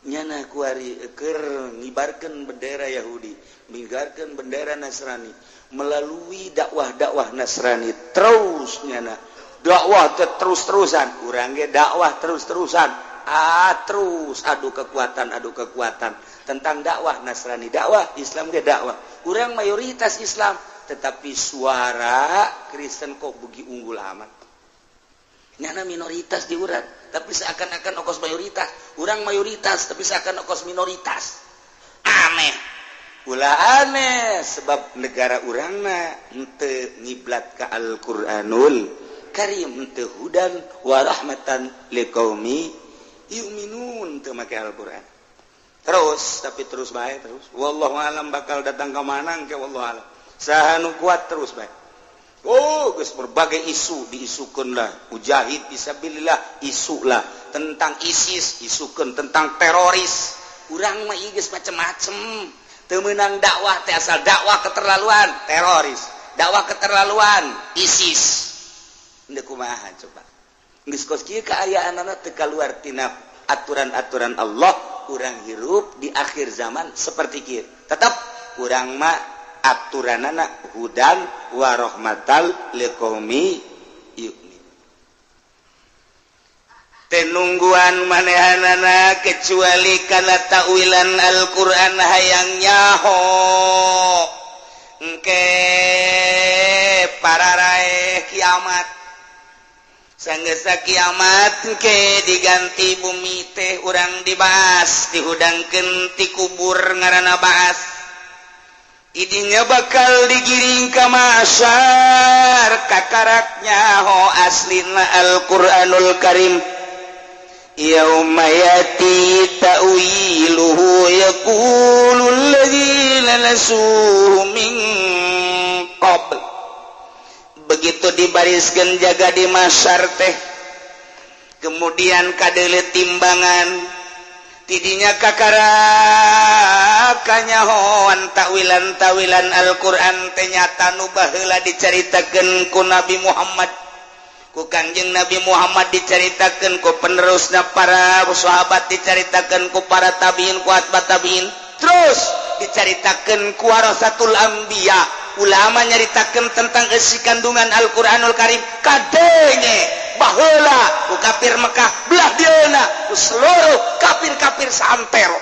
[SPEAKER 2] nyana kuari keur ngibarkeun bendera Yahudi ngibarkeun bendera Nasrani melalui dakwah Nasrani terus nyana dakwah terus-terusan urang ge dakwah terus-terusan terus adu kekuatan tentang dakwah Nasrani dakwah Islam ge dakwah urang mayoritas Islam tetapi suara Kristen kok beugi unggul amat nyana minoritas di urang tapi seakan-akan okos mayoritas urang mayoritas tapi seakan okos minoritas aneh ulah aneh sebab negara urangna henteu ngiblat ka Al-Qur'anul Karim henteu hudan wa rahmatan liqaumi yu'minun teu make Al-Qur'an terus tapi terus bae terus wallahu alam bakal datang ka mana engke wallahu alam saha nu kuat terus bae oh geus berbagai isu diisukeun lah mujahid fisabilillah isu lah tentang ISIS isukeun tentang teroris urang mah ieu geus macem-macem teu meunang dakwah teh asal dakwah keterlaluan teroris dakwah keterlaluan ISIS endeu kumaha coba geus kos kieu kaayaanna teu kaluar tina aturan-aturan Allah urang hirup di akhir zaman seperti kieu tetep urang mah aturanana hudan wa rahmatal liqaumi yu'min tenungguan manehanana kecuali kana ta'wilan Al-Qur'an hayang nyaho engke pararae kiamat sanggeus kiamat engke diganti bumi teh urang dibahas dihudangkeun ti kubur ngaranna baas idinya bakal digiring ka mahsyar kakaraknya ho aslina Al-Qur'anul Karim yauma yati ta'wiluhu yaqulul ladzina nasuhu min qabl begitu dibariskeun jaga di mahsyar teh kemudian kadeuleu timbangan tidinya kakarakanya hoan tawilan Al-Qur'an teh nyata nu baheula dicaritakeun ku Nabi Muhammad ku Kangjeng Nabi Muhammad dicaritakeun ku penerusna para sahabat dicaritakeun ku para tabiin ku atba tabiin terus dicaritakeun ku warasatul anbiya ulama nyaritakeun tentang isi kandungan Al-Qur'anul Karim kadenge baheula ku kafir Mekah belah dieuna ku seluruh kafir-kafir santero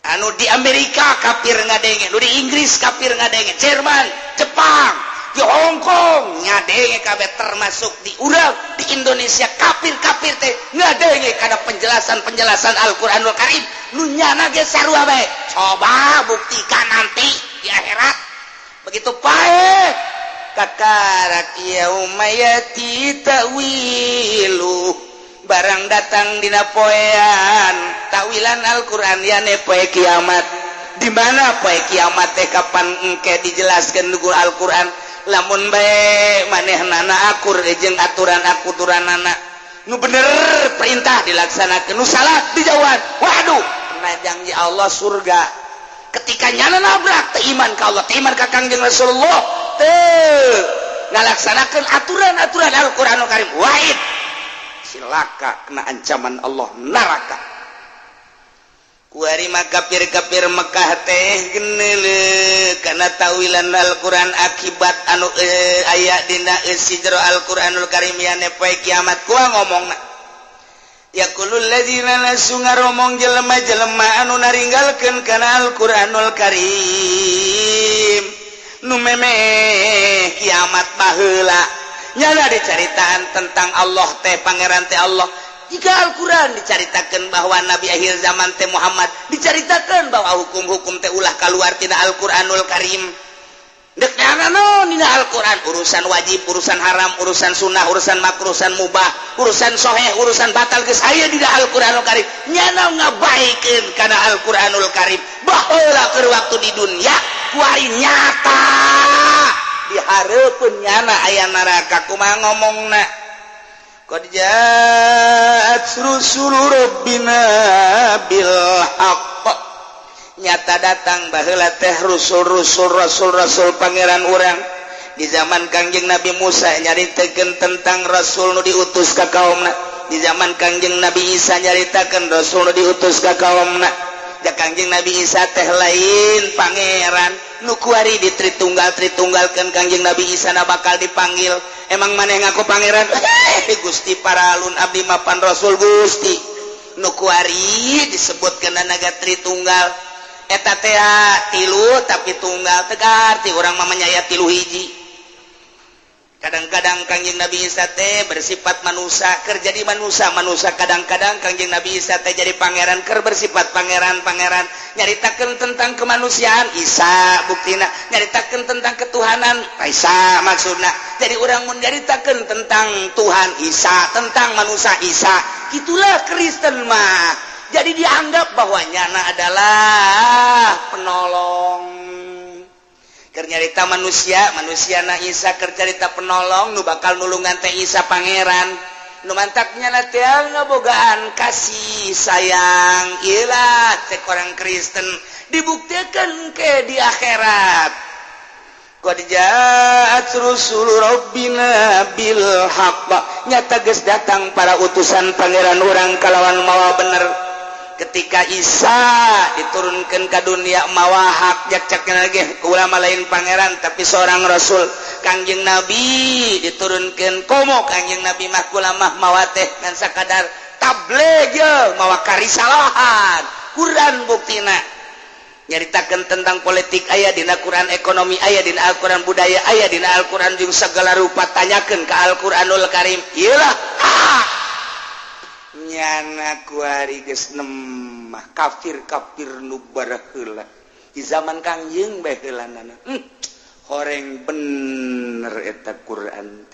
[SPEAKER 2] anu di Amerika kafir ngadenge nu di Inggris kafir ngadenge Jerman Jepang di Hong Kong ngadenge kabeh termasuk di urang di Indonesia kafir-kafir teh ngadenge kana penjelasan Al-Qur'anul Karim nu nyana ge sarua bae coba buktikan nanti di akhirat begitu bae kakarak yaumayati ta'wilu barang datang dina poean takwilan Al-Qur'an yane poe kiamat di mana poe kiamat teh kapan engke dijelaskeun ku Al-Qur'an lamun bae manehnana akur jeung aturan-aturanana nu bener perintah dilaksanakeun nu salah dijauhan waduh pernah janji Allah surga ketika nyana nabrak teu iman ka Allah teu iman ka Kangjeng Rasulullah teu ngalaksanakeun aturan-aturan Al-Qur'anul Karim wahid silaka kena ancaman Allah neraka kuari mah kafir-kafir Mekah teh geneuleuh kana tawilan Al-Qur'an akibat anu aya dina sijro Al-Qur'anul Karim yane poe kiamat kumaha ngomongna yaqulul ladzina lasu ngaromong jelema-jelema anu naringgalkeun kana Al-Qur'anul Karim nu memeh kiamat baheula nyana dicaritaan tentang Allah teh pangeran teh Allah jika Al-Quran diceritakan bahwa Nabi akhir zaman teh Muhammad diceritakan bahwa hukum-hukum teh ulah keluar tina Al-Quranul Karim dek naon dina Al-Quran urusan wajib urusan haram urusan sunnah urusan makruh urusan mubah urusan soheh urusan batal geus aya dina Al-Quranul Karim nyana ngabaikeun kana Al-Quranul Karim baheula keur waktu di dunia kuari nyata dihareupeun nyana aya neraka kumaha ngomongna qad ja'at rusul rabbina bil haqq nyata datang baheula teh rasul pangeran urang di zaman Kangjeng Nabi Musa nyaritakeun tentang rasul nu diutus ka kaumna di zaman Kangjeng Nabi Isa nyaritakeun rasul nu diutus ka kaumna da Kangjeng Nabi Isa teh lain pangeran nu kuari ditritunggalkeun Kangjeng Nabi Isa na bakal dipanggil emang maneh ngaku pangeran Gusti Paralun abdi mapan Rasul Gusti nu kuari disebutkeun naga tritunggal eta teh tilu tapi tunggal teu arti urang mah nyaya tilu hiji kadang-kadang Kangjeng Nabi Isa teh bersifat manusia keur jadi manusia kadang-kadang Kangjeng Nabi Isa teh jadi pangeran keur bersifat pangeran nyaritakeun tentang kemanusiaan Isa buktina nyaritakeun tentang ketuhanan Isa maksudna jadi urang mun nyaritakeun tentang Tuhan Isa tentang manusia Isa itulah Kristen mah jadi dianggap bahwa nyana adalah penolong keur nyarita manusia na Isa keur carita penolong nu bakal nulungan teh Isa pangeran nu mantaknya na teh ngabogaan kasih sayang ilah cek orang Kristen dibuktikan ke di akhirat qad ja'at rusul rabbina bil haqq nyata geus datang para utusan pangeran urang kalawan mawa bener ketika Isa diturunkan ke dunia mawa hak jakcakna lagi ulama lain pangeran tapi seorang rasul Kangjeng Nabi diturunkan komo Kangjeng Nabi mah ulama mawa teh ngan sakadar tabligh mawa karisalahan Quran buktina nyaritakeun tentang politik aya dina Quran ekonomi aya dina Al-Quran budaya aya dina Al-Quran jeung segala rupa tanyakeun ka Al-Quranul Karim ieulah nyana kuari geus nemah kafir nu baraheula di zaman Kangjeng bae heulanana horeng bener eta Quran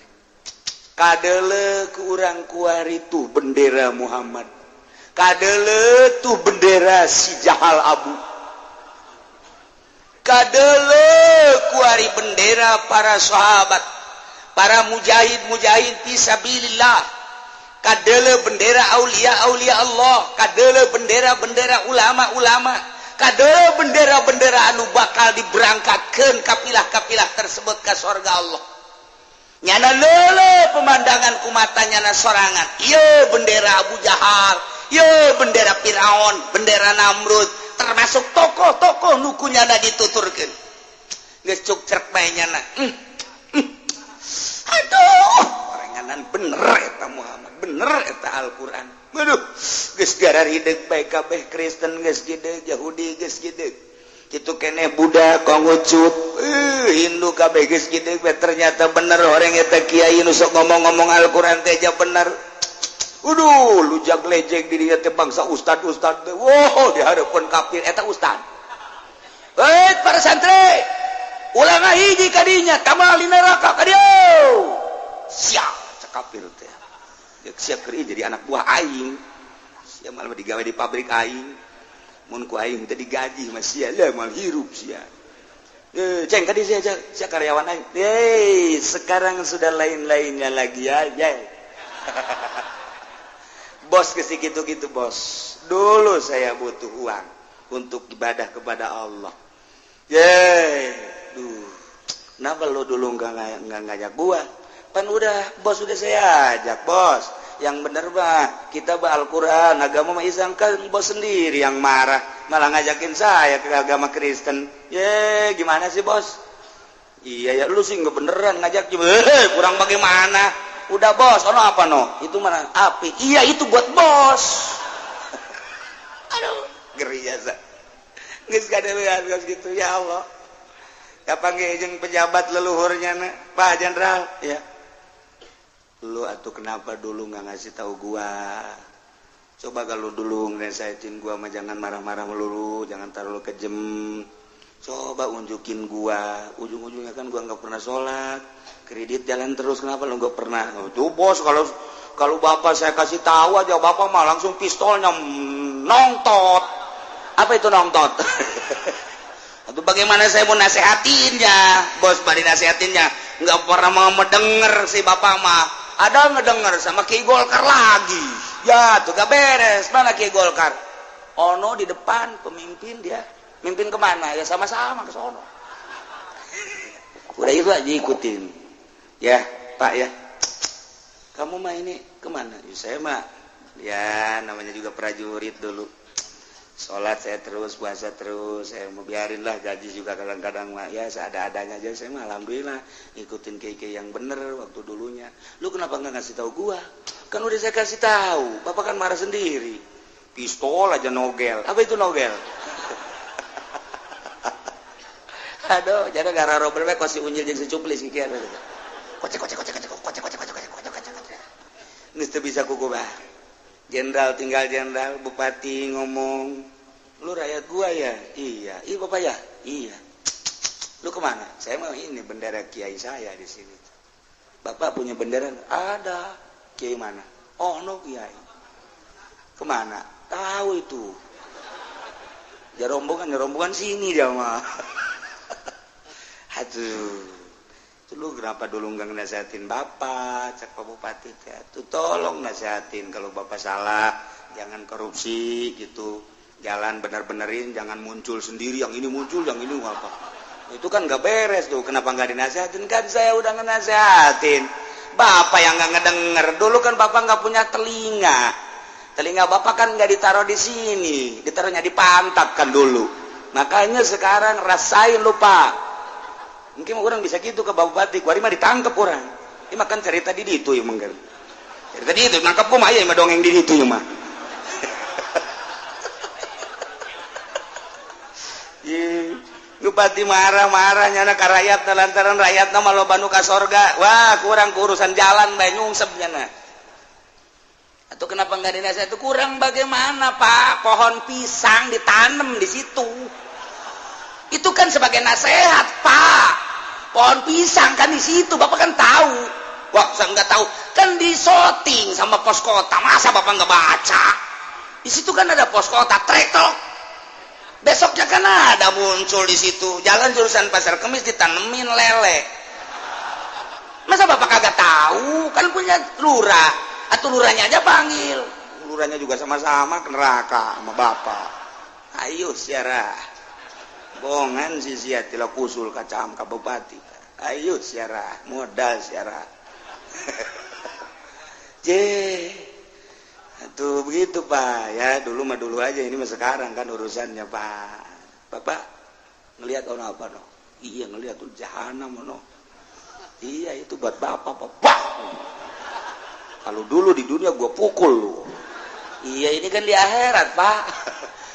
[SPEAKER 2] kadeuleu ku urang kuari tuh bendera Muhammad kadeuleu tuh bendera si Jahal Abu kadeuleu kuari bendera para sahabat para mujahid fisabilillah kadeuleu bendera aulia Allah kadeuleu bendera ulama kadeuleu bendera anu bakal diberangkatkeun kapilah-kapilah tersebut ka surga Allah nyana leuleuh pemandangan ku mata nyana sorangan ieu bendera Abu Jahal ieu bendera Firaun bendera Namrud termasuk tokoh-tokoh nu kunyana dituturkeun geus cuk cerek bae nyana aduh oranganan bener eta Muhammad bener eta Al-Quran aduh geus garar hideuk bae kabeh Kristen geus gede Yahudi geus gede kitu keneh Buddha Konghucu Hindu kabeh geus gede ternyata bener orang eta kiai nu sok ngomong-ngomong Al-Quran teh aja bener lu jag-lejeg diri teh bangsa ustad teh wow di hareupeun kafir eta ustad para santri ulang hiji kadinya tamal di neraka kadio siap cakapir teh siap keur jadi anak buah aing sia malah digawe di pabrik aing mun ku aing teh digaji mah sia lah mal hirup sia ceng tadi sia karyawan aing sekarang sudah lain-lainnya lagi aja bos kesi gitu-gitu bos dulu saya butuh uang untuk ibadah kepada Allah kenapa lo dulu nggak ngajak gua kan udah bos udah saya ajak bos yang bener bah kita bah Al-Quran agama mah Islam kan bos sendiri yang marah malah ngajakin saya ke agama Kristen gimana sih bos iya ya lu sih nggak beneran ngajak kurang bagaimana udah bos ono apa no itu mana api iya itu buat bos aduh geri jasa nggak sekadar gitu ya Allah kapan jeung pejabat leluhurnya Pak Jenderal ya lu atuh kenapa dulu nggak ngasih tahu gua coba kalau dulu ngeresahin gua mah jangan marah-marah melulu jangan terlalu kejem coba unjukin gua ujung-ujungnya kan gua nggak pernah sholat kredit jalan terus kenapa lu nggak pernah tuh bos kalau bapak saya kasih tahu aja bapak mah langsung pistolnya nongtot apa itu nongtot atau bagaimana saya mau nasehatinnya bos bari nasehatinnya nggak pernah mau mendengar si bapak mah ada ngedenger sama Ki Golkar lagi ya tuh gak beres mana Ki Golkar ono di depan pemimpin dia mimpin kemana ya sama-sama ke sono udah itu aja ikutin ya Pak ya kamu mah ini kemana ya, saya mah ya namanya juga prajurit dulu sholat saya terus puasa terus saya mau biarin lah gaji juga kadang-kadang mah ya seada-adanya aja saya mah alhamdulillah ngikutin kiai yang bener waktu dulunya lu kenapa nggak ngasih tahu gua kan udah saya kasih tahu bapak kan marah sendiri pistol aja nogel apa itu nogel aduh jadi gara Robert bae kasih unyil jeung secuplis kieu kocek geus teu bisa kuku bah jenderal tinggal jenderal bupati ngomong lu rakyat gua ya iya bapak ya iya lu kemana saya mau ini bendera kiai saya di sini bapak punya bendera ada kiai mana oh no kiai kemana tahu itu ya rombongan sini dia mah aduh lu kenapa dulu nggak nasihatin bapak cak Pak Bupati tuh tolong nasihatin kalau bapak salah jangan korupsi gitu jalan bener-benerin jangan muncul sendiri yang ini muncul yang ini apa itu kan nggak beres tuh kenapa nggak dinasihatin kan saya udah ngenasihatin bapak yang nggak ngedenger dulu kan bapak nggak punya telinga bapak kan nggak ditaruh di sini ditaruhnya di pantat kan dulu makanya sekarang rasain lupa mungkin orang bisa gitu ke Bupati, kuari mah ditangkep orang. Ini makan cerita di itu ya mungkin. Cerita di itu, nangkep kok mah ya mah dongeng di itu ya mah. Bupati marah-marahnya na ka rakyat lantaran rakyatna mah loba nu ka sorga. Wah, kurang urusan jalan bae nyungsepnya na. Atau kenapa enggak dinasihat itu kurang bagaimana, Pak? Pohon pisang ditanam di situ. Itu kan sebagai nasihat, Pak. Pohon pisang kan di situ, bapak kan tahu. Wah, saya nggak tahu. Kan di shooting sama pos kota. Masa bapak nggak baca? Di situ kan ada pos kota, tretok. Besoknya kan ada muncul di situ. Jalan jurusan Pasar Kemis ditanemin lele. Masa bapak kagak tahu? Kan punya lurah. Atau lurahnya aja panggil. Lurahnya juga sama-sama ke neraka sama bapak. Ayo siarah. Bongan si sia tila kusul kacam ka bupati. Ayo siarah, modal siarah. Tuh begitu Pak ya, dulu mah dulu aja ini mah sekarang kan urusannya Pak. Bapak ngelihat orang apa no? Iya ngelihat tuh jahanam no. Iya itu buat bapak Pak. Kalau dulu di dunia gua pukul lu. Iya ini kan di akhirat Pak.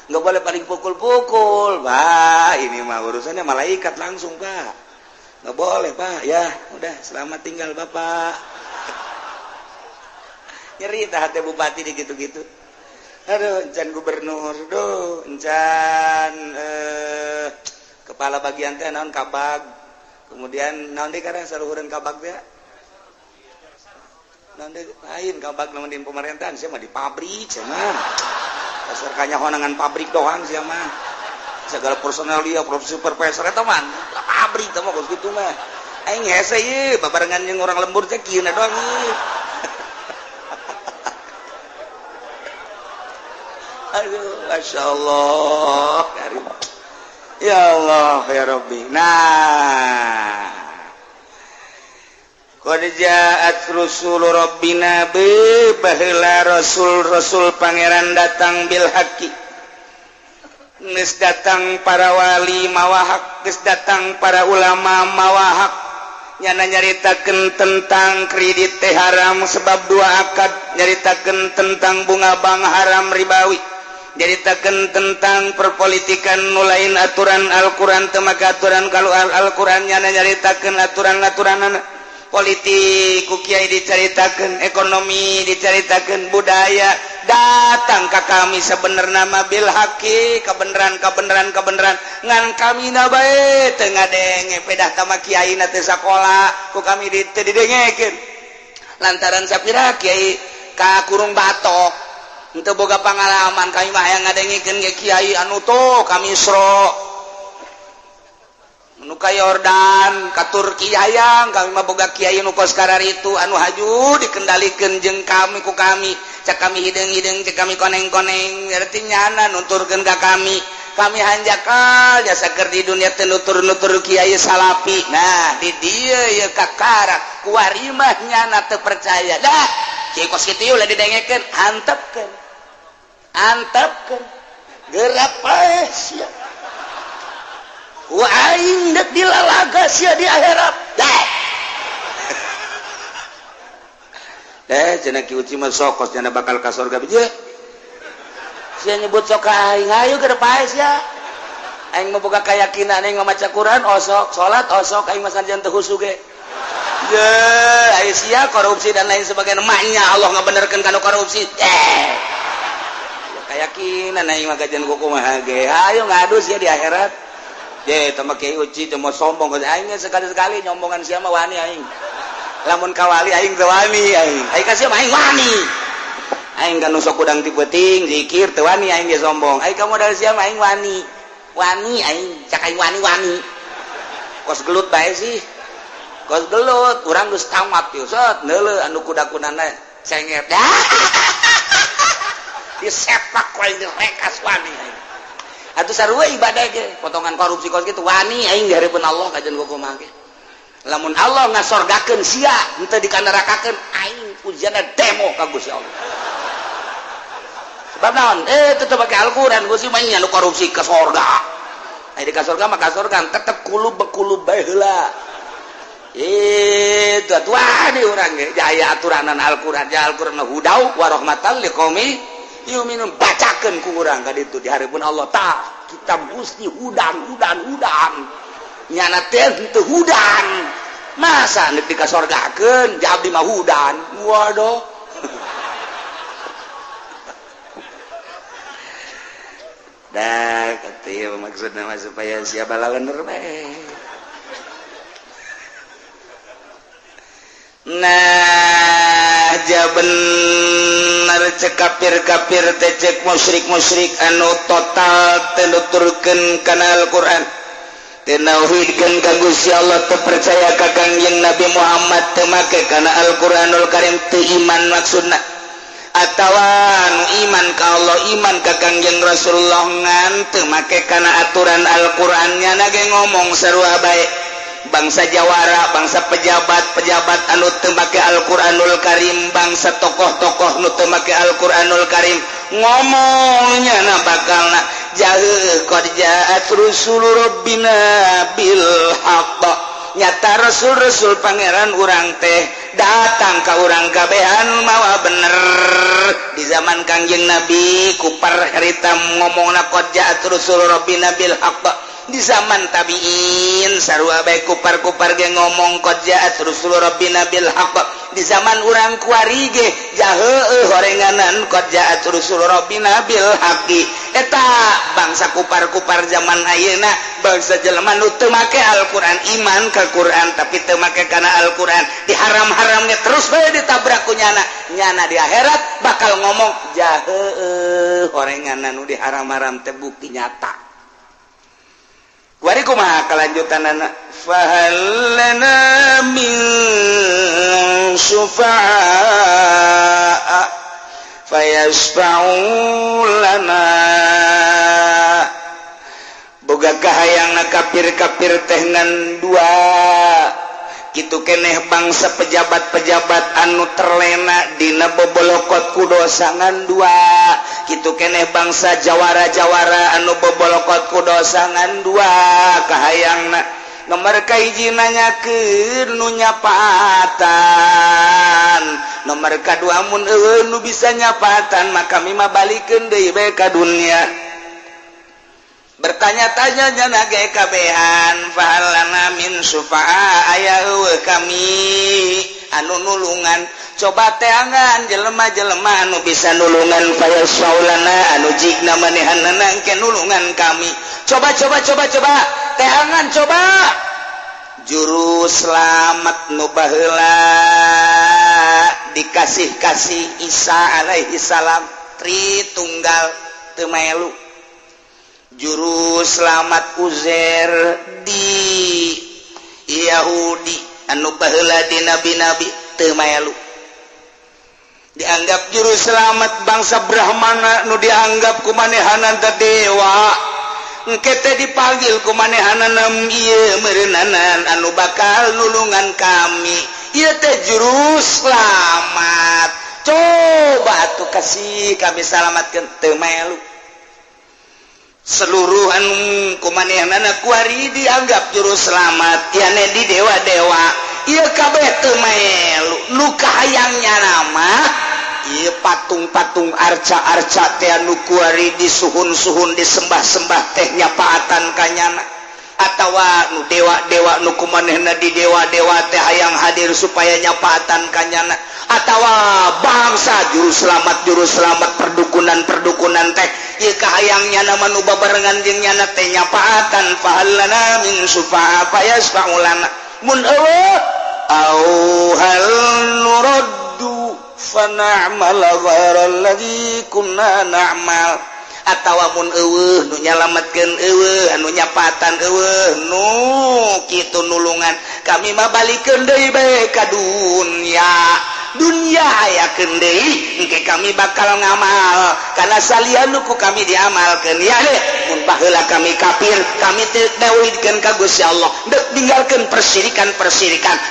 [SPEAKER 2] Nggak boleh paling pukul-pukul Pak, ini mah urusannya malaikat langsung Pak, nggak boleh Pak ya udah selamat tinggal Bapak. Nyerita hati bupati di gitu-gitu aduh encan gubernur encan kepala bagian teh naon kabag kemudian nanti karena saluhuran kabag teh nanti lain kabag namun di pemerintahan saya mah di pabrik saya mah dasar kanya honangan pabrik doang saya mah segala personel dia supervisor eta mah pabrik teh mah geus kitu mah aing hese ye babarengan jeung orang lembur teh kieu na doang ye aduh masyaallah karim ya Allah ya Rabbi. Nah, qad ja'at rusul rabbina baheula rasul pangeran datang bil haqqi. Geus datang para wali mawahak, geus datang para ulama mawahak. Nyana nyaritakeun tentang kredit teh haram sebab dua akad, nyaritakeun tentang bunga bank haram ribawi. Jaritakeun tentang perpolitikan nulain aturan Al-Quran temaka aturan kalau Al-Quran nyana nyaritakeun aturan-aturan politik ku kiai dicaritakeun ekonomi dicaritakeun budaya datang ka kami sebenarnya mah bil haqi kabeneran ngan kami na bae teu ngadenge pedah tama kiai na teu sakola ku kami teu didengekeun lantaran sapira kiai ka kurung batok untuk boga pengalaman kami mah yang ngadengikeun ge kiai anu tuh kami Isra nu ka Yordan ka Turki hayang kami mah boga kiai nu kos kararitu anu haju dikendalikeun jeung kami ku kami cak kami hideung-hideung cak kami koneng-koneng berarti nyana nuturkeun ka kami hanjakal jasa keur di dunia teh nutur-nutur kiai salapi nah di dieu ye kakara kuari mah nyana teu percaya dah kiai kos kitu ulah didengekeun antapkan gerak pae sia ku aing dek dilalaga sia di akhirat cenah ki uci mah sokos cenah bakal ka surga bije sia nyebut sok aing ayo gerak pae sia aing mah boga kayakinan aing mah maca Quran osok salat osok aing mah sanjan teu husu ge ye aya sia korupsi dan lain sebagainya mahnya Allah ngabenerkeun kana korupsi keyakinan aing mah kajian kumaha ge ayo ngadu sia di akhirat ye tambah kiai uci teu mau sombong aing sekali-sekali nyombongan sia mah wani aing lamun ka wali aing teu wani aing ka sia mah aing wani aing kan sok udang ti peuting zikir teu wani aing ge sombong aing ka modal sia mah aing wani aing cak aing wani kos gelut bae sih kos gelut urang geus tamat ieu set neuleuh anu kuda-kudana cenget disepak wae direkas wani atuh sarua ibadah ge potongan korupsi kos kitu wani aing dihareupeun Allah kajian kumaha ge lamun Allah ngasorgakeun sia henteu dikanarakakeun aing ujianna demo ka Gusti Allah sebab naon tetep make Al-Qur'an Gusti mah nya nu korupsi ke surga aya di ka surga mah ka surga tetep kulub bae heula itu atuh di urang ge aya aturanan Al-Qur'an ja Al-Qur'an hudau wa rahmatan liqaumi minum bacakan ku urang ka ditu dihareupeun Allah tah kita mesti hudan nyana teh teu hudan masa nepi ka sorgakeun jadi mah hudan waduh dah kata ieu maksudna mah supaya sia balaleuneur bae nah ja bener cek kafir teh cek musyrik anu total teu nuturkeun kana Al-Qur'an teu nauhidkeun ka Gusti Allah teu percaya ka Kangjeng Nabi Muhammad teu make kana Al-Qur'anul Karim teu iman maksudna atawa anu iman ka Allah iman ka Kangjeng Rasulullah ngan teu make kana aturan Al-Qur'an nya ge ngomong sarua bae bangsa jawara bangsa pejabat anu teu make Al-Qur'anul Karim bangsa tokoh-tokoh nu teu make Al-Qur'anul Karim ngomongnya na bakalna jaheuh qad ja'at rusul rabbina bil haqq nyata rasul-rasul pangeran urang teh datang ka urang kabehan mawa bener di zaman Kangjeng Nabi kupar harita ngomongna qad ja'at rusul rabbina bil haqq di zaman tabiin sarua bae kupar-kupar ge ngomong qad ja'at rusul rabbina bil haqq di zaman urang kuari ge jaheuh horenganan qad ja'at rusul rabbina bil haqqi eta bangsa kupar-kupar zaman ayeuna bangsa jelema nu teu make Al-Qur'an iman ke Qur'an tapi teu make kana Al-Qur'an diharam-haramnya terus bae ditabrak ku nyana di akhirat bakal ngomong jaheuh horengan nu diharam-haram teh bukti nyata. Wari kumaha kelanjutanana fahal lana min syufa'a fayasfa'u lana boga kahayangna kafir-kafir teh ngan dua kitu keneh bangsa pejabat-pejabat anu terlena dina bobolokot ku dosa ngan dua kitu keneh bangsa jawara-jawara anu bobolokot ku dosa ngan dua kahayangna nomor kahiji nanyakeun nu nyapaatan nomor kadua mun eueun nu bisa nyapaatan maka mimah balikeun deui bae ka dunya bertanya-tanya nyana ge kabehan fahalana min syufa'a aya eueuh kami anu nulungan coba teangan jelema-jelema anu bisa nulungan fayasaulana anu jigna manehanna engke nulungan kami coba teangan coba juru selamat nu baheula dikasih-kasih Isa alaihi salam Tritunggal teu melu juru selamat Uzair di Yahudi anu baheula di nabi-nabi teu melu dianggap juru selamat bangsa Brahmana nu dianggap kumanehanan teh dewa engke teh dipanggil kumanehanan ieu meureunnanan anu bakal nulungan kami ieu teh juru selamat coba atuh kasih kami salamatkeun teu melu seluruh anu kumanehanana kuari dianggap juru selamat yane di dewa-dewa ieu kabeh teu melu nu kahayangnya nama ieu patung-patung arca-arca teh anu kuari disuhun-suhun disembah-sembah teh nyapaatan kanyana atawa nu dewa-dewa nu kumanehna di dewa-dewa teh hayang hadir supaya nyapaatan kanyana atawa bangsa juru selamat perdukunan teh ieu kahayangnya nama nu babarengan jeung nyana teh nyapaatan fahallana min syufa'a fayasfa'u lana mun eueuh au hal nuraddu fa na'mal ghairal ladzi kunna na'mal atawa mun eueuh nu nyalametkeun eueuh anu nyapaatan eueuh nu kitu nulungan kami mah balikeun deui bae ka dunya hayakeun deui engke kami bakal ngamal kana salian ku kami diamalkeun ya deh mun baheula kami kafir kami teu dawidkeun ka Gusti Allah deuk ninggalkeun persirikan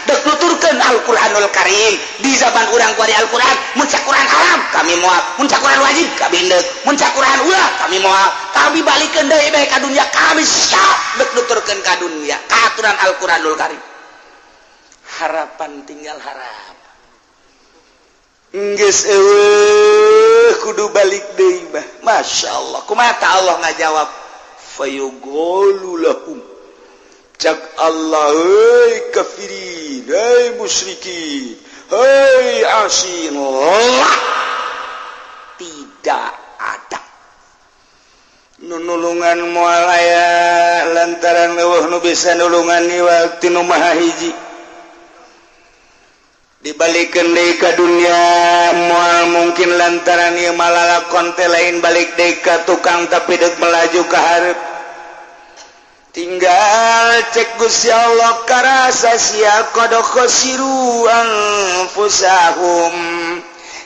[SPEAKER 2] deuk nuturkeun Al-Qur'anul Karim di zaman urang ku ari Al-Qur'an mun Quran haram kami moal mun Quran wajib kami deuk mun Quran ulah kami moal kami balikeun deui bae ka dunya kami siap deuk nuturkeun ka dunya ka aturan Al-Qur'anul Karim harapan tinggal harap geus eueuh kudu balik deui mah masyaallah kumaha Allah ngajawab fayuqulu lahum cak Allah heuy kafirin heuy musyrikin heuy asin tidak ada nulungan moal aya lantaran eueuh nu bisa nulungan di waktu nu maha hiji dibalikeun deui ka dunya moal mungkin lantaran ieu malalakon teh lain balik deui ka tukang tapi deuk melaju ka hareup tinggal cek Gusti Allah karasa sia qad khasiru anfusahum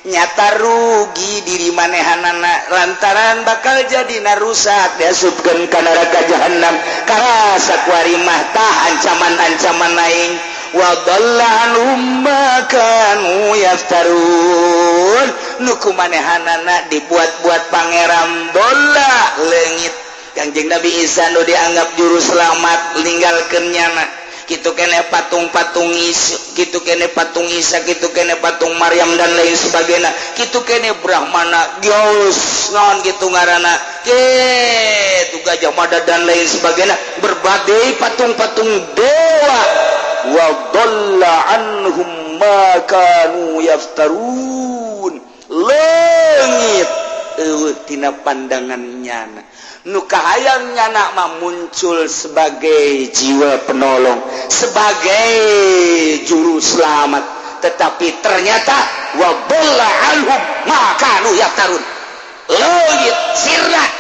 [SPEAKER 2] nyata rugi diri manehanana lantaran bakal jadi narusak diasupkeun ka neraka jahanam karasa kuari mah tah ancaman-ancaman lain wa dhalla anhum ma kanu yaftarun nu kumanehanana dibuat-buat pangeran dolla leungit Kangjeng Nabi Isa nu dianggap juru selamat ninggalkeun nyana kitu kene patung-patung kitu kene patung Isa kitu kene patung Maryam dan lain sebagainya kitu kene Brahmana Gyaus naon kitu ngaranna kitu Gajah Mada dan lain sebagainya berbagai patung-patung dewa wa dhalla anhum ma kanu yaftarun leungit tina pandangannya nukahayang nyana mah muncul sebagai jiwa penolong, sebagai juru selamat, tetapi ternyata wa dhalla anhum ma kanu yaftarun. Leuyit sirat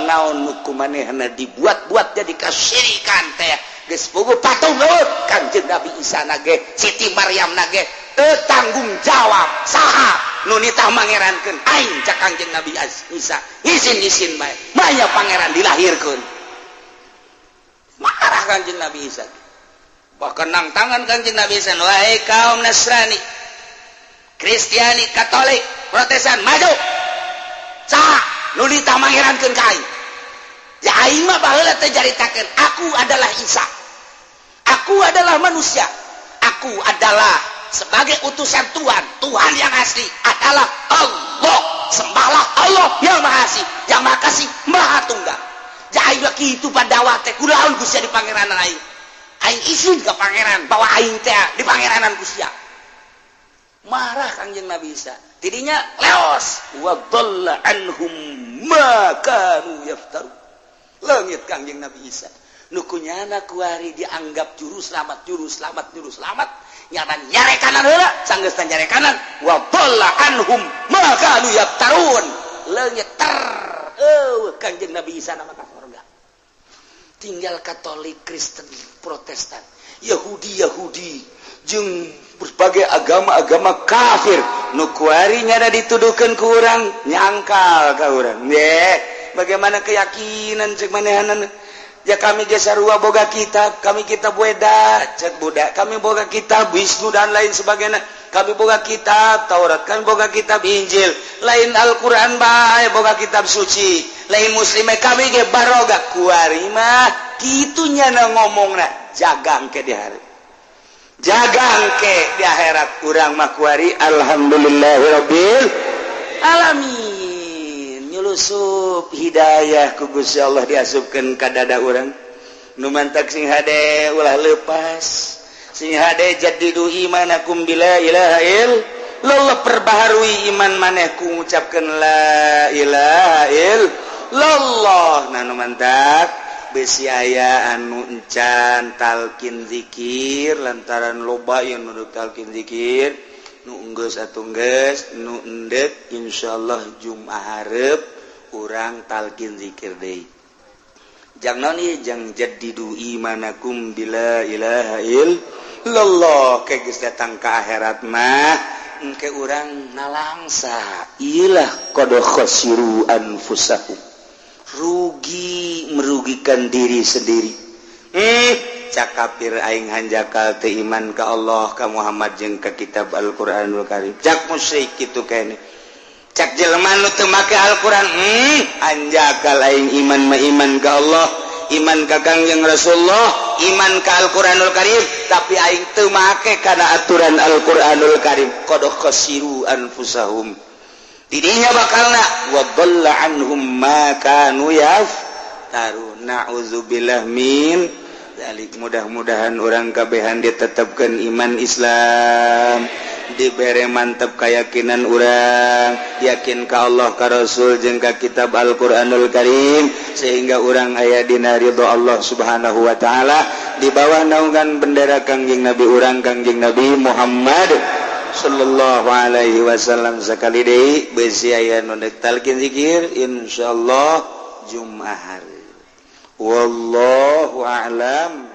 [SPEAKER 2] naon nu manehna dibuat-buat jadi kasyirikan teh geus boga patung Kanjeng Nabi Isa nage Siti Maryam nage tanggung jawab saha nu nitah mangerankeun aing cak Kanjeng Nabi Isa izin bae maya pangeran dilahirkeun marah Kanjeng Nabi Isa bahkan nang tangan Kanjeng Nabi Isa wahai kaum Nasrani Kristiani Katolik Protestan maju saha nu nitah mangerankeun ka aing ya aing mah baheula teh jaritakeun aku adalah Isa, aku adalah manusia, aku adalah sebagai utusan Tuhan yang asli adalah Allah, sembahlah Allah yang maha asih, yang maha kasih, maha tunggal. Jadi lagi itu pandawa teh kunaon Gusti di pangeranan aing. Aing izin ke pangeran bahwa aing teh di pangeranan Gusti. Marah Kanjeng Nabi Isa. Tidinya leos wa dhalla anhum ma kanu yaftaru. Leungit Kanjeng Nabi Isa. Nukunyana kuari dianggap juru selamat nyata nyare kanan heula sanggeus nyare kanan wa dhalla anhum ma kanu yaftarun leungit Kanjeng Nabi Isa nama ka surga tinggal Katolik Kristen Protestan Yahudi jeung berbagai agama kafir nu kuari nyada dituduhkeun ku urang nyangkal ka urang bagaimana keyakinan cek manehanana ya kami gesarua boga kitab, kami kitab Weda, cek Buddha, kami boga kitab Wisnu dan lain sebagainya, kami boga kitab Taurat, kami boga kitab Injil, lain Al-Quran bae boga kitab suci, lain muslimnya kami ge baroga kuari mah kitunya na ngomongna jagang ke di hari, jagang ke di akhirat urang mah kuari alhamdulillahirabbil alamin. Nyulusup hidayah ku Gusti Allah diasupkeun ka dada urang nu mantak sing hade ulah leupas sing hade jaddidu imanakum bila ilaha illallah perbaharui iman maneh ku ngucapkeun la ilaha illallah nu mantak besi aya anu encan talqin zikir lantaran loba yang menurut talqin zikir nu enggeus atuh geus nu endek insyaallah Jumat hareup urang talqin zikir deui jang naon ieu jang jaddidu imanakum bila ilaha illallah ke geus datang ka akhirat mah engke urang nalangsa ilah qad khasiru anfusahum rugi merugikan diri sendiri cak kafir aing hanjakal teu iman ka Allah ka Muhammad jeung ka kitab Al-Qur'anul Karim cak musyrik kitu kene cak jelema nu teu make Al-Qur'an hanjakal aing iman mah iman ka Allah iman ka Kangjeng Rasulullah iman ka Al-Qur'anul Karim tapi aing teu make kana aturan Al-Qur'anul Karim qad khasiru anfusahum tidinya bakalna wa dhalla anhum ma kanu yaftarun na'udzubillah min dalik mudah-mudahan orang kabehan ditetapkan iman Islam dibere mantap keyakinan orang yakin ka Allah ka Rasul jeung ka kitab Al-Qur'anul Karim sehingga orang aya dina ridho Allah Subhanahu wa taala di bawah naungan bendera Kangjeng Nabi urang Kangjeng Nabi Muhammad sallallahu alaihi wasallam sakali deui beusi aya nu dek talqin zikir insyaallah Jumat hari wallahu a'lam.